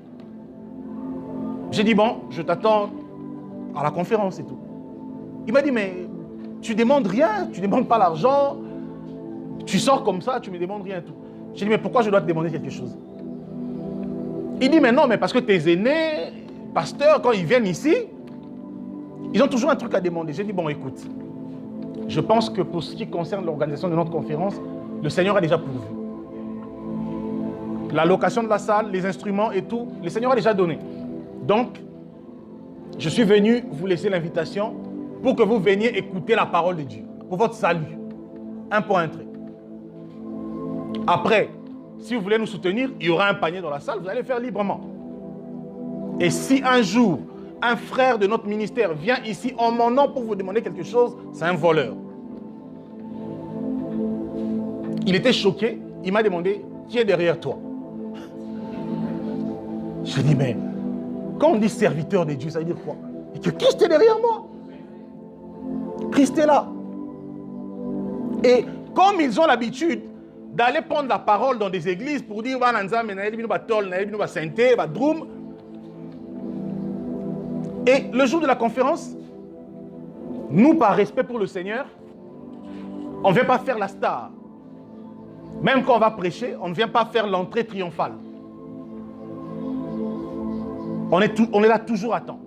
j'ai dit, bon, je t'attends à la conférence et tout. Il m'a dit, mais tu demandes rien, tu ne demandes pas l'argent, tu sors comme ça, tu ne me demandes rien et tout. J'ai dit, mais pourquoi je dois te demander quelque chose? Il dit, mais non, mais parce que tes aînés, pasteurs, quand ils viennent ici, ils ont toujours un truc à demander. J'ai dit, bon, écoute, je pense que pour ce qui concerne l'organisation de notre conférence, le Seigneur a déjà pourvu. La location de la salle, les instruments et tout, le Seigneur a déjà donné. Donc, je suis venu vous laisser l'invitation pour que vous veniez écouter la parole de Dieu, pour votre salut. Un point, un trait. Après, si vous voulez nous soutenir, il y aura un panier dans la salle, vous allez faire librement. Et si un jour, un frère de notre ministère vient ici en mon nom pour vous demander quelque chose, c'est un voleur. Il était choqué, il m'a demandé, qui est derrière toi? Je dis, mais quand on dit serviteur de Dieu, ça veut dire quoi? Et que Christ est derrière moi. Christ est là. Et comme ils ont l'habitude d'aller prendre la parole dans des églises pour dire et le jour de la conférence, nous, par respect pour le Seigneur, on ne vient pas faire la star. Même quand on va prêcher, on ne vient pas faire l'entrée triomphale. On est là toujours à temps.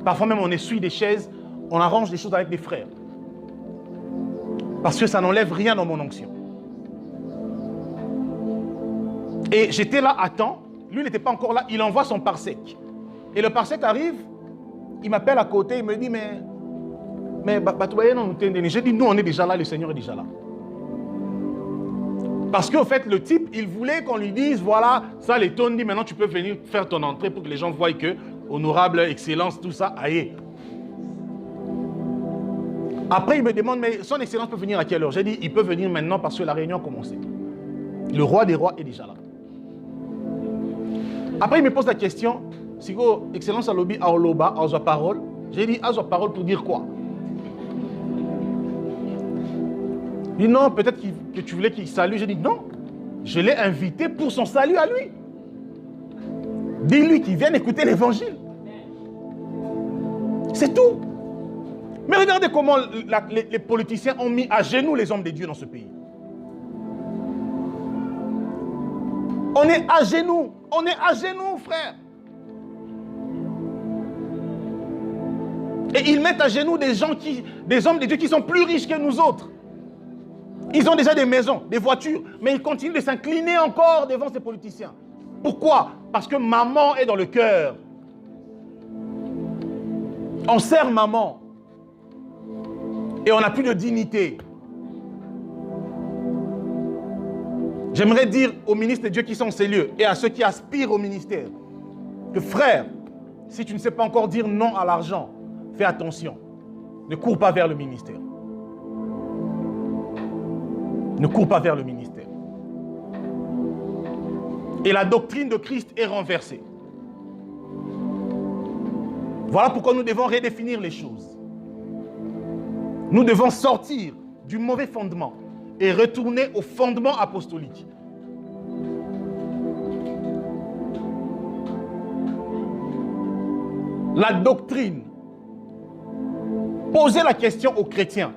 Parfois même, on essuie des chaises, on arrange des choses avec des frères. Parce que ça n'enlève rien dans mon onction. Et j'étais là à temps, lui n'était pas encore là, il envoie son parsec. Et le parsec arrive, il m'appelle à côté, il me dit, mais j'ai dit, nous on est déjà là, le Seigneur est déjà là. Parce qu'au fait, le type, il voulait qu'on lui dise, voilà, ça les tonnes, dit, maintenant tu peux venir faire ton entrée pour que les gens voient que, honorable, excellence, tout ça, aïe. Après, il me demande, mais son excellence peut venir à quelle heure? J'ai dit, il peut venir maintenant parce que la réunion a commencé. Le roi des rois est déjà là. Après, il me pose la question, si vous, excellence, alobi, aoloba, aosa parole. J'ai dit, aosa parole pour dire quoi? Il dit, non, peut-être que tu voulais qu'il salue. J'ai dit, non, je l'ai invité pour son salut à lui. Dis-lui qu'il vienne écouter l'évangile. C'est tout. Mais regardez comment les politiciens ont mis à genoux les hommes de Dieu dans ce pays. On est à genoux, frère. Et ils mettent à genoux des hommes de Dieu qui sont plus riches que nous autres. Ils ont déjà des maisons, des voitures, mais ils continuent de s'incliner encore devant ces politiciens. Pourquoi? Parce que maman est dans le cœur. On sert maman. Et on n'a plus de dignité. J'aimerais dire aux ministres de Dieu qui sont en ces lieux et à ceux qui aspirent au ministère que frère, si tu ne sais pas encore dire non à l'argent, fais attention. Ne cours pas vers le ministère. Ne cours pas vers le ministère. Et la doctrine de Christ est renversée. Voilà pourquoi nous devons redéfinir les choses. Nous devons sortir du mauvais fondement et retourner au fondement apostolique. La doctrine. Posez la question aux chrétiens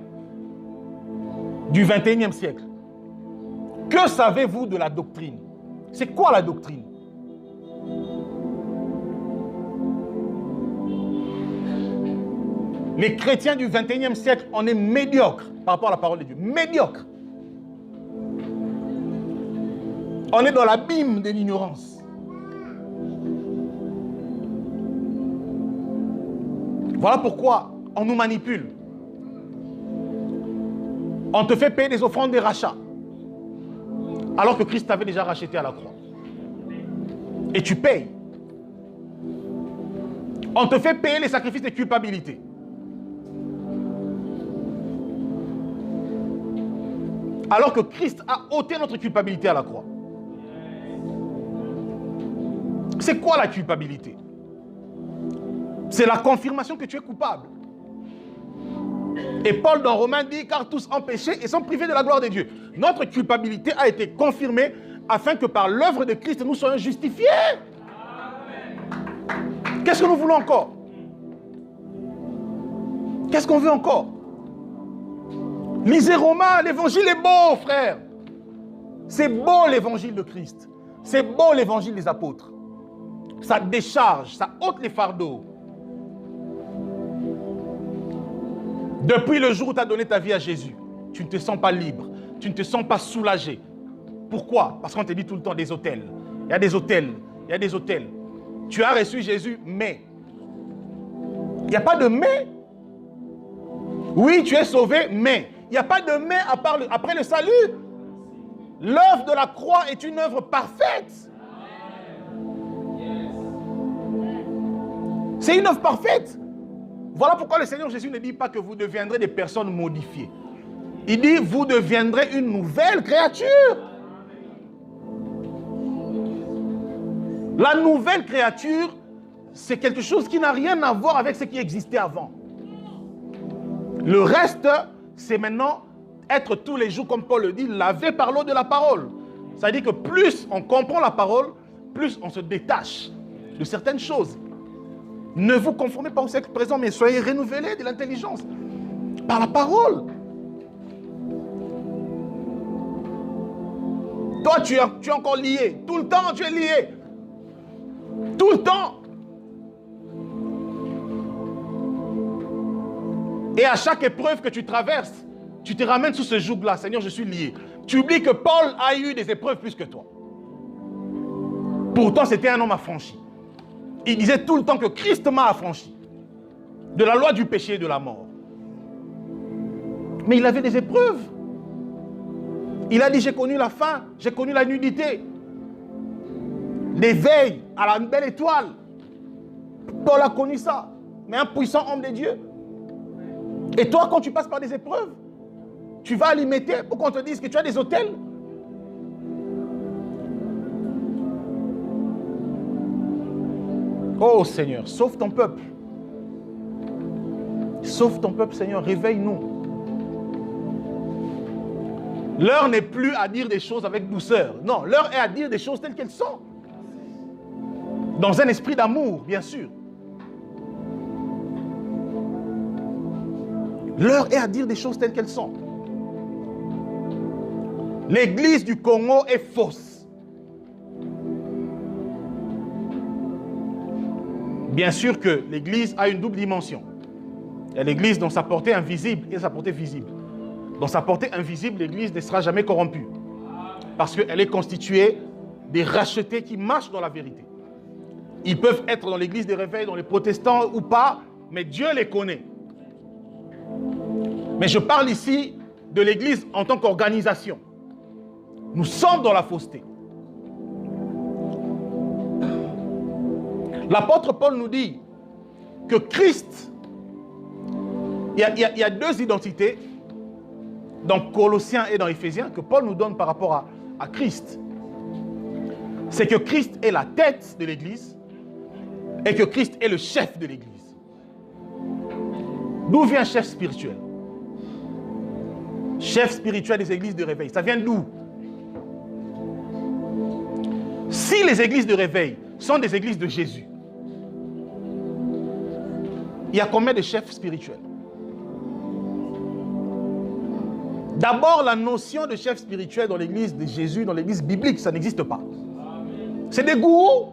du 21e siècle. Que savez-vous de la doctrine? C'est quoi la doctrine? Les chrétiens du 21e siècle, on est médiocres par rapport à la parole de Dieu. Médiocres. On est dans l'abîme de l'ignorance. Voilà pourquoi on nous manipule. On te fait payer des offrandes de rachat. Alors que Christ t'avait déjà racheté à la croix. Et tu payes. On te fait payer les sacrifices de culpabilité. Alors que Christ a ôté notre culpabilité à la croix. C'est quoi la culpabilité? C'est la confirmation que tu es coupable. Et Paul dans Romains dit, car tous ont péché et sont privés de la gloire de Dieu. Notre culpabilité a été confirmée afin que par l'œuvre de Christ, nous soyons justifiés. Qu'est-ce que nous voulons encore? Qu'est-ce qu'on veut encore? Lisez Romains, l'évangile est beau, frère. C'est beau l'évangile de Christ. C'est beau l'évangile des apôtres. Ça décharge, ça ôte les fardeaux. Depuis le jour où tu as donné ta vie à Jésus, tu ne te sens pas libre, tu ne te sens pas soulagé. Pourquoi? Parce qu'on te dit tout le temps des hôtels. Il y a des hôtels, il y a des hôtels. Tu as reçu Jésus, mais il n'y a pas de mais. Oui, tu es sauvé, mais il n'y a pas de mais après le salut. L'œuvre de la croix est une œuvre parfaite. C'est une œuvre parfaite. Voilà pourquoi le Seigneur Jésus ne dit pas que vous deviendrez des personnes modifiées. Il dit, vous deviendrez une nouvelle créature. La nouvelle créature, c'est quelque chose qui n'a rien à voir avec ce qui existait avant. Le reste, c'est maintenant être tous les jours, comme Paul le dit, lavé par l'eau de la parole. Ça veut dire que plus on comprend la parole, plus on se détache de certaines choses. Ne vous conformez pas au siècle présent, mais soyez renouvelés de l'intelligence par la parole. Toi, tu es encore lié. Tout le temps, tu es lié. Tout le temps. Et à chaque épreuve que tu traverses, tu te ramènes sous ce joug-là. Seigneur, je suis lié. Tu oublies que Paul a eu des épreuves plus que toi. Pourtant, c'était un homme affranchi. Il disait tout le temps que Christ m'a affranchi de la loi du péché et de la mort. Mais il avait des épreuves. Il a dit, j'ai connu la faim, j'ai connu la nudité. L'éveil à la belle étoile. Paul a connu ça. Mais un puissant homme de Dieu. Et toi, quand tu passes par des épreuves, tu vas alimenter pour qu'on te dise que tu as des hôtels. Oh Seigneur, sauve ton peuple. Sauve ton peuple, Seigneur, réveille-nous. L'heure n'est plus à dire des choses avec douceur. Non, l'heure est à dire des choses telles qu'elles sont. Dans un esprit d'amour, bien sûr. L'heure est à dire des choses telles qu'elles sont. L'église du Congo est fausse. Bien sûr que l'église a une double dimension. Il y a l'église dans sa portée invisible et sa portée visible. Dans sa portée invisible, l'église ne sera jamais corrompue. Parce qu'elle est constituée des rachetés qui marchent dans la vérité. Ils peuvent être dans l'église des réveils, dans les protestants ou pas, mais Dieu les connaît. Mais je parle ici de l'église en tant qu'organisation. Nous sommes dans la fausseté. L'apôtre Paul nous dit que Christ, il y a deux identités dans Colossiens et dans Éphésiens que Paul nous donne par rapport à Christ. C'est que Christ est la tête de l'église et que Christ est le chef de l'église. D'où vient chef spirituel? Chef spirituel des églises de réveil. Ça vient d'où? Si les églises de réveil sont des églises de Jésus, il y a combien de chefs spirituels? D'abord, la notion de chef spirituel dans l'église de Jésus, dans l'église biblique, ça n'existe pas. C'est des gourous.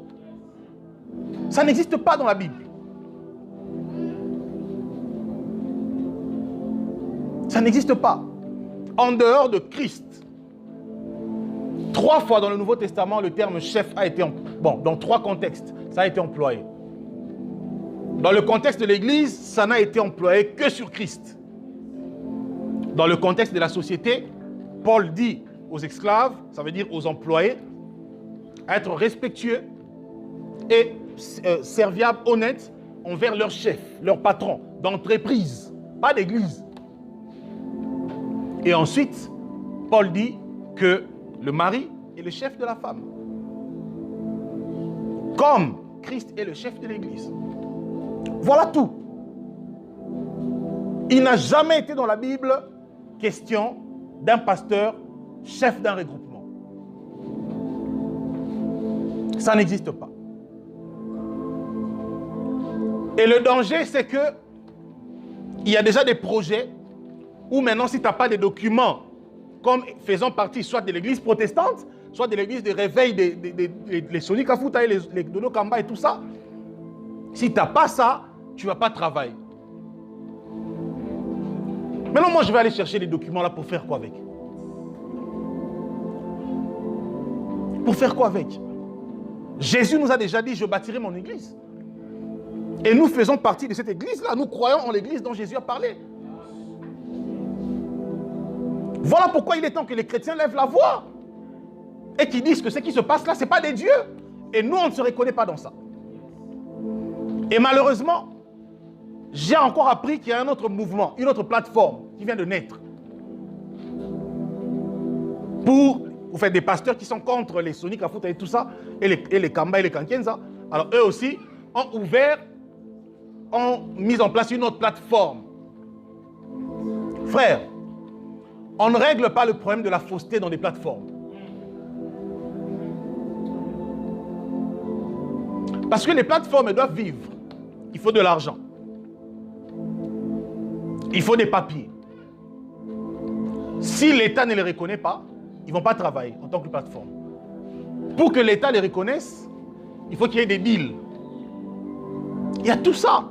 Ça n'existe pas dans la Bible. Ça n'existe pas. En dehors de Christ. 3 fois dans le Nouveau Testament, le terme chef a été... dans 3 contextes, ça a été employé. Dans le contexte de l'Église, ça n'a été employé que sur Christ. Dans le contexte de la société, Paul dit aux esclaves, ça veut dire aux employés, être respectueux et serviables, honnêtes envers leur chef, leur patron, d'entreprise, pas d'église. Et ensuite, Paul dit que le mari est le chef de la femme. Comme Christ est le chef de l'église. Voilà tout. Il n'a jamais été dans la Bible question d'un pasteur chef d'un regroupement. Ça n'existe pas. Et le danger, c'est que il y a déjà des projets où maintenant, si tu n'as pas de documents comme faisant partie soit de l'église protestante, soit de l'église des réveils des Soni Kafuta et les Dono Kamba et tout ça, si tu n'as pas ça, tu ne vas pas travailler. Maintenant, moi, je vais aller chercher les documents là pour faire quoi avec? Pour faire quoi avec? Jésus nous a déjà dit, je bâtirai mon église. Et nous faisons partie de cette église-là. Nous croyons en l'église dont Jésus a parlé. Voilà pourquoi il est temps que les chrétiens lèvent la voix et qu'ils disent que ce qui se passe là, ce n'est pas des dieux. Et nous, on ne se reconnaît pas dans ça. Et malheureusement, j'ai encore appris qu'il y a un autre mouvement, une autre plateforme qui vient de naître. Pour vous faites des pasteurs qui sont contre les Soni Kafuta et tout ça, et les Kamba et les Kankenza. Alors eux aussi ont mis en place une autre plateforme. Frère, On ne règle pas le problème de la fausseté dans des plateformes. Parce que les plateformes doivent vivre. Il faut de l'argent. Il faut des papiers. Si l'État ne les reconnaît pas, ils ne vont pas travailler en tant que plateforme. Pour que l'État les reconnaisse, il faut qu'il y ait des deals. Il y a tout ça.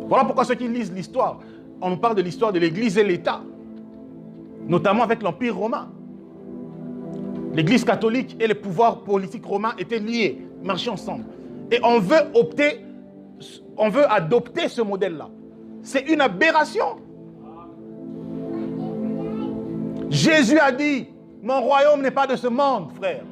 Voilà pourquoi ceux qui lisent l'histoire, on nous parle de l'histoire de l'Église et l'État, notamment avec l'Empire romain. L'Église catholique et les pouvoirs politiques romains étaient liés, marchaient ensemble. Et on veut adopter ce modèle-là. C'est une aberration. Jésus a dit, mon royaume n'est pas de ce monde, frère.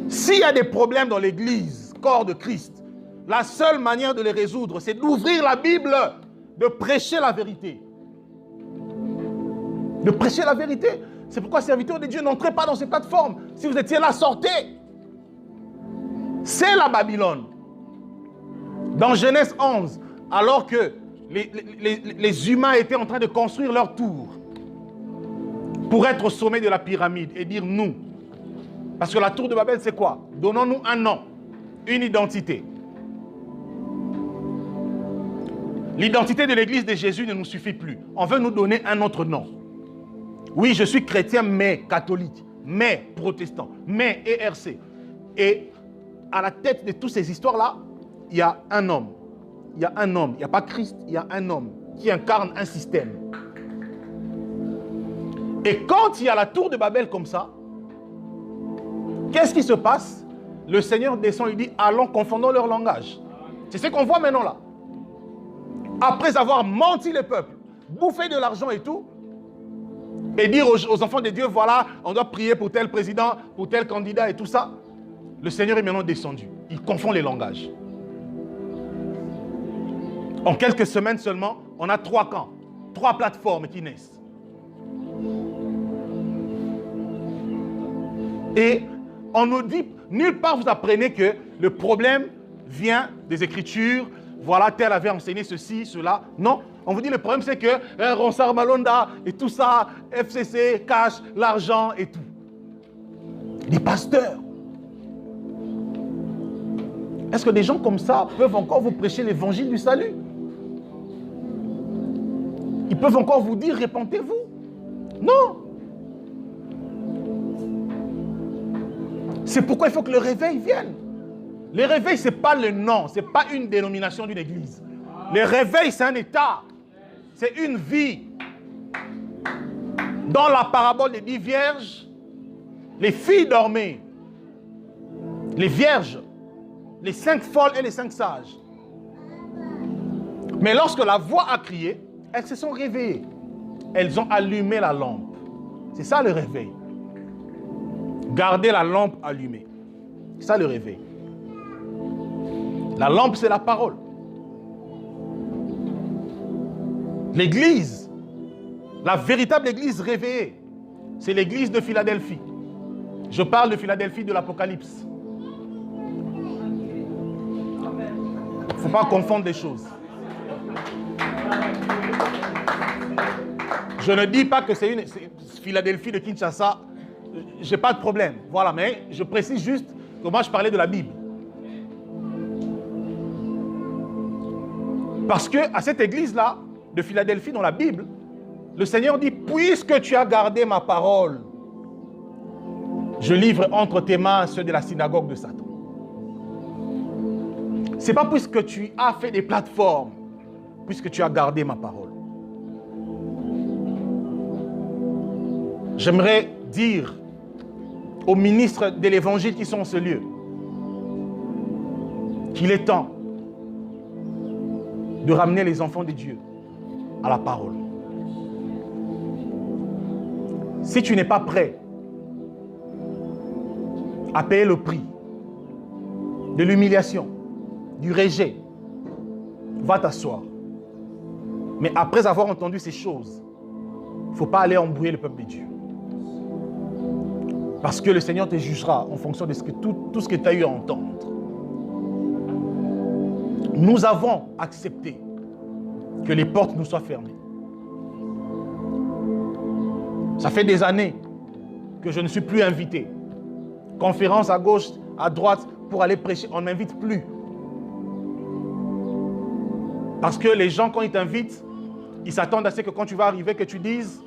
S'il y a des problèmes dans l'Église, corps de Christ, la seule manière de les résoudre, c'est d'ouvrir la Bible, de prêcher la vérité. De prêcher la vérité. C'est pourquoi, serviteurs de Dieu, n'entrez pas dans ces plateformes. Si vous étiez là, sortez. C'est la Babylone. Dans Genèse 11, alors que les humains étaient en train de construire leur tour pour être au sommet de la pyramide et dire nous. Parce que la tour de Babel, c'est quoi? Donnons-nous un nom, une identité. L'identité de l'église de Jésus ne nous suffit plus. On veut nous donner un autre nom. Oui, je suis chrétien, mais catholique, mais protestant, mais ERC. Et à la tête de toutes ces histoires-là, il y a un homme. Il y a un homme. Il n'y a pas Christ, il y a un homme qui incarne un système. Et quand il y a la tour de Babel comme ça, qu'est-ce qui se passe? Le Seigneur descend et dit, allons, confondons leur langage. C'est ce qu'on voit maintenant là. Après avoir menti le peuple, bouffé de l'argent et tout, et dire aux enfants de Dieu, voilà, on doit prier pour tel président, pour tel candidat et tout ça, le Seigneur est maintenant descendu. Il confond les langages. En quelques semaines seulement, on a 3 camps, 3 plateformes qui naissent. Et on nous dit, nulle part vous apprenez que le problème vient des Écritures, voilà, tel avait enseigné ceci, cela. Non, on vous dit le problème c'est que Ronsard Malonda et tout ça, FCC, cash, l'argent et tout. Les pasteurs. Est-ce que des gens comme ça peuvent encore vous prêcher l'évangile du salut? Ils peuvent encore vous dire, répentez-vous? Non. C'est pourquoi il faut que le réveil vienne. Le réveil, ce n'est pas le nom, ce n'est pas une dénomination d'une église. Le réveil, c'est un état. C'est une vie. Dans la parabole des 10 vierges, les filles dormaient. Les vierges, les 5 folles et les 5 sages. Mais lorsque la voix a crié, elles se sont réveillées. Elles ont allumé la lampe. C'est ça le réveil. Garder la lampe allumée. C'est ça le réveil. La lampe, c'est la parole. L'église, la véritable église réveillée, c'est l'église de Philadelphie. Je parle de Philadelphie de l'Apocalypse. Il ne faut pas confondre les choses. Je ne dis pas que c'est une Philadelphie de Kinshasa. Je n'ai pas de problème. Voilà, mais je précise juste que moi je parlais de la Bible. Parce qu'à cette église-là, de Philadelphie, dans la Bible, le Seigneur dit, puisque tu as gardé ma parole, je livre entre tes mains ceux de la synagogue de Satan. Ce n'est pas puisque tu as fait des plateformes, puisque tu as gardé ma parole. J'aimerais dire aux ministres de l'évangile qui sont en ce lieu qu'il est temps de ramener les enfants de Dieu à la parole. Si tu n'es pas prêt à payer le prix de l'humiliation, du rejet, va t'asseoir. Mais après avoir entendu ces choses, il ne faut pas aller embrouiller le peuple de Dieu. Parce que le Seigneur te jugera en fonction de tout ce que tu as eu à entendre. Nous avons accepté que les portes nous soient fermées. Ça fait des années que je ne suis plus invité. Conférence à gauche, à droite, pour aller prêcher, on ne m'invite plus. Parce que les gens, quand ils t'invitent, ils s'attendent à ce que quand tu vas arriver, que tu dises,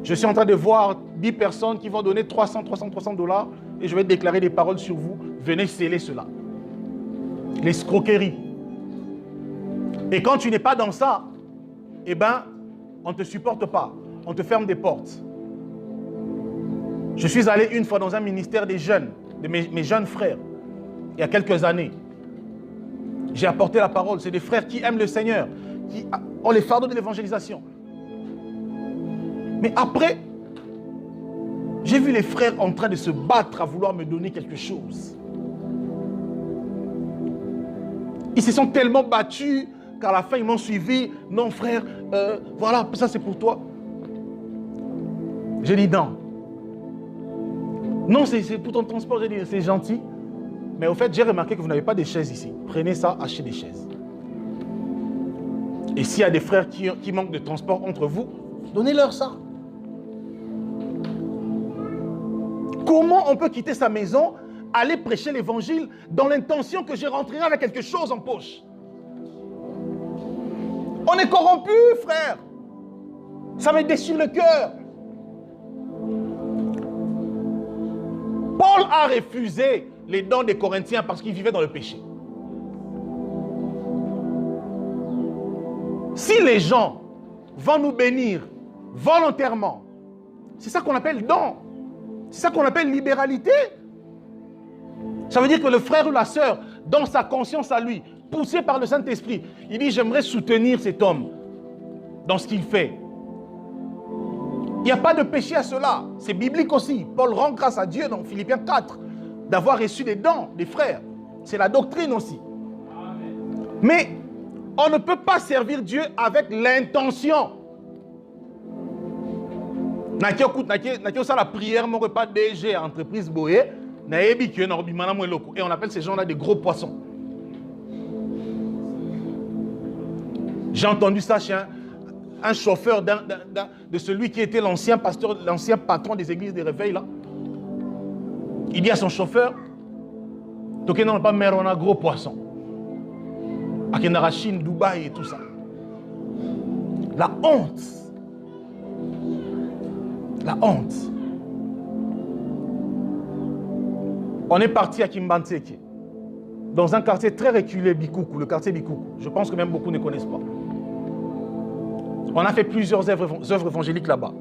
je suis en train de voir 10 personnes qui vont donner 300 $ et je vais déclarer des paroles sur vous. Venez sceller cela. L'escroquerie. Et quand tu n'es pas dans ça, eh bien, on ne te supporte pas. On te ferme des portes. Je suis allé une fois dans un ministère des jeunes, de mes jeunes frères, il y a quelques années. J'ai apporté la parole. C'est des frères qui aiment le Seigneur, qui ont les fardeaux de l'évangélisation. Mais après, j'ai vu les frères en train de se battre à vouloir me donner quelque chose. Ils se sont tellement battus qu'à la fin, ils m'ont suivi. Non, frère, voilà, ça c'est pour toi. J'ai dit non. Non, c'est pour ton transport. J'ai dit, c'est gentil. Mais au fait, j'ai remarqué que vous n'avez pas de chaises ici. Prenez ça, achetez des chaises. Et s'il y a des frères qui manquent de transport entre vous, donnez-leur ça. Comment on peut quitter sa maison, aller prêcher l'évangile dans l'intention que je rentrerai avec quelque chose en poche? On est corrompu, frère. Ça me déchire le cœur. Paul a refusé les dons des Corinthiens parce qu'ils vivaient dans le péché. Si les gens vont nous bénir volontairement, c'est ça qu'on appelle don. C'est ça qu'on appelle libéralité. Ça veut dire que le frère ou la sœur, dans sa conscience à lui, poussé par le Saint-Esprit, il dit, j'aimerais soutenir cet homme dans ce qu'il fait. Il n'y a pas de péché à cela. C'est biblique aussi. Paul rend grâce à Dieu dans Philippiens 4 d'avoir reçu des dons des frères. C'est la doctrine aussi. Amen. Mais on ne peut pas servir Dieu avec l'intention. La prière, mon repas DG, entreprise Boé, et on appelle ces gens-là des gros poissons. J'ai entendu ça chez un chauffeur de celui qui était l'ancien pasteur, l'ancien patron des églises des réveils là. Il dit à son chauffeur, Toké n'a pas mer, on a gros poisson. À Kenara, Chine, Dubaï et tout ça. La honte. La honte. On est parti à Kimbanteke, dans un quartier très reculé, Bikoukou, le quartier Bikoukou. Je pense que même beaucoup ne connaissent pas. On a fait plusieurs œuvres évangéliques là-bas.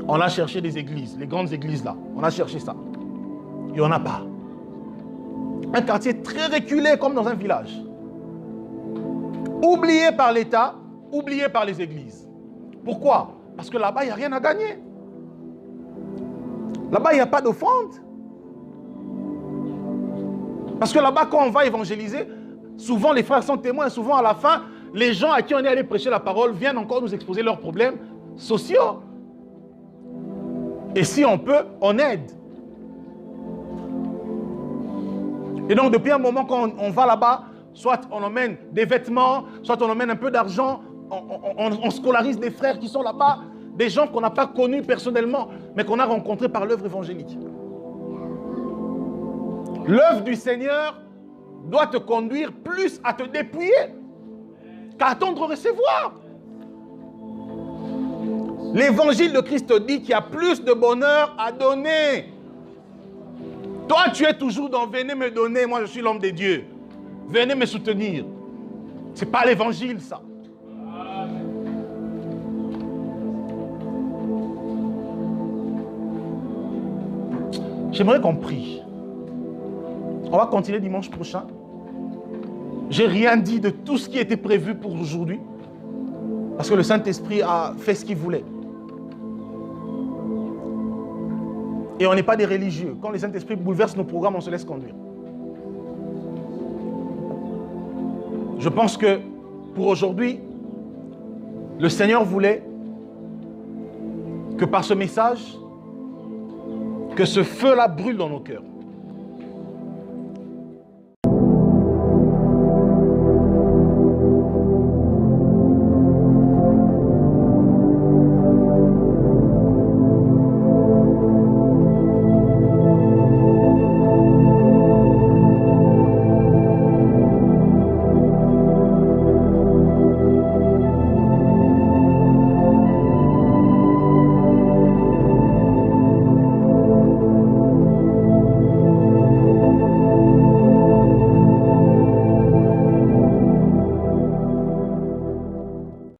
On a cherché des églises, les grandes églises là. On a cherché ça. Il n'y en a pas. Un quartier très reculé comme dans un village. Oublié par l'État, oublié par les églises. Pourquoi? Parce que là-bas, il n'y a rien à gagner. Là-bas, il n'y a pas d'offrande. Parce que là-bas, quand on va évangéliser, souvent les frères sont témoins, souvent à la fin, les gens à qui on est allé prêcher la parole viennent encore nous exposer leurs problèmes sociaux. Et si on peut, on aide. Et donc, depuis un moment, quand on va là-bas, soit on emmène des vêtements, soit on emmène un peu d'argent, on scolarise des frères qui sont là-bas, des gens qu'on n'a pas connus personnellement, mais qu'on a rencontrés par l'œuvre évangélique. L'œuvre du Seigneur doit te conduire plus à te dépouiller qu'à attendre recevoir. L'évangile de Christ dit qu'il y a plus de bonheur à donner. Toi, tu es toujours dans « venez me donner, moi je suis l'homme de Dieu. Venez me soutenir ». Ce n'est pas l'évangile, ça. J'aimerais qu'on prie. On va continuer dimanche prochain. J'ai rien dit de tout ce qui était prévu pour aujourd'hui. Parce que le Saint-Esprit a fait ce qu'il voulait. Et on n'est pas des religieux. Quand le Saint-Esprit bouleverse nos programmes, on se laisse conduire. Je pense que pour aujourd'hui, le Seigneur voulait que par ce message, que ce feu-là brûle dans nos cœurs.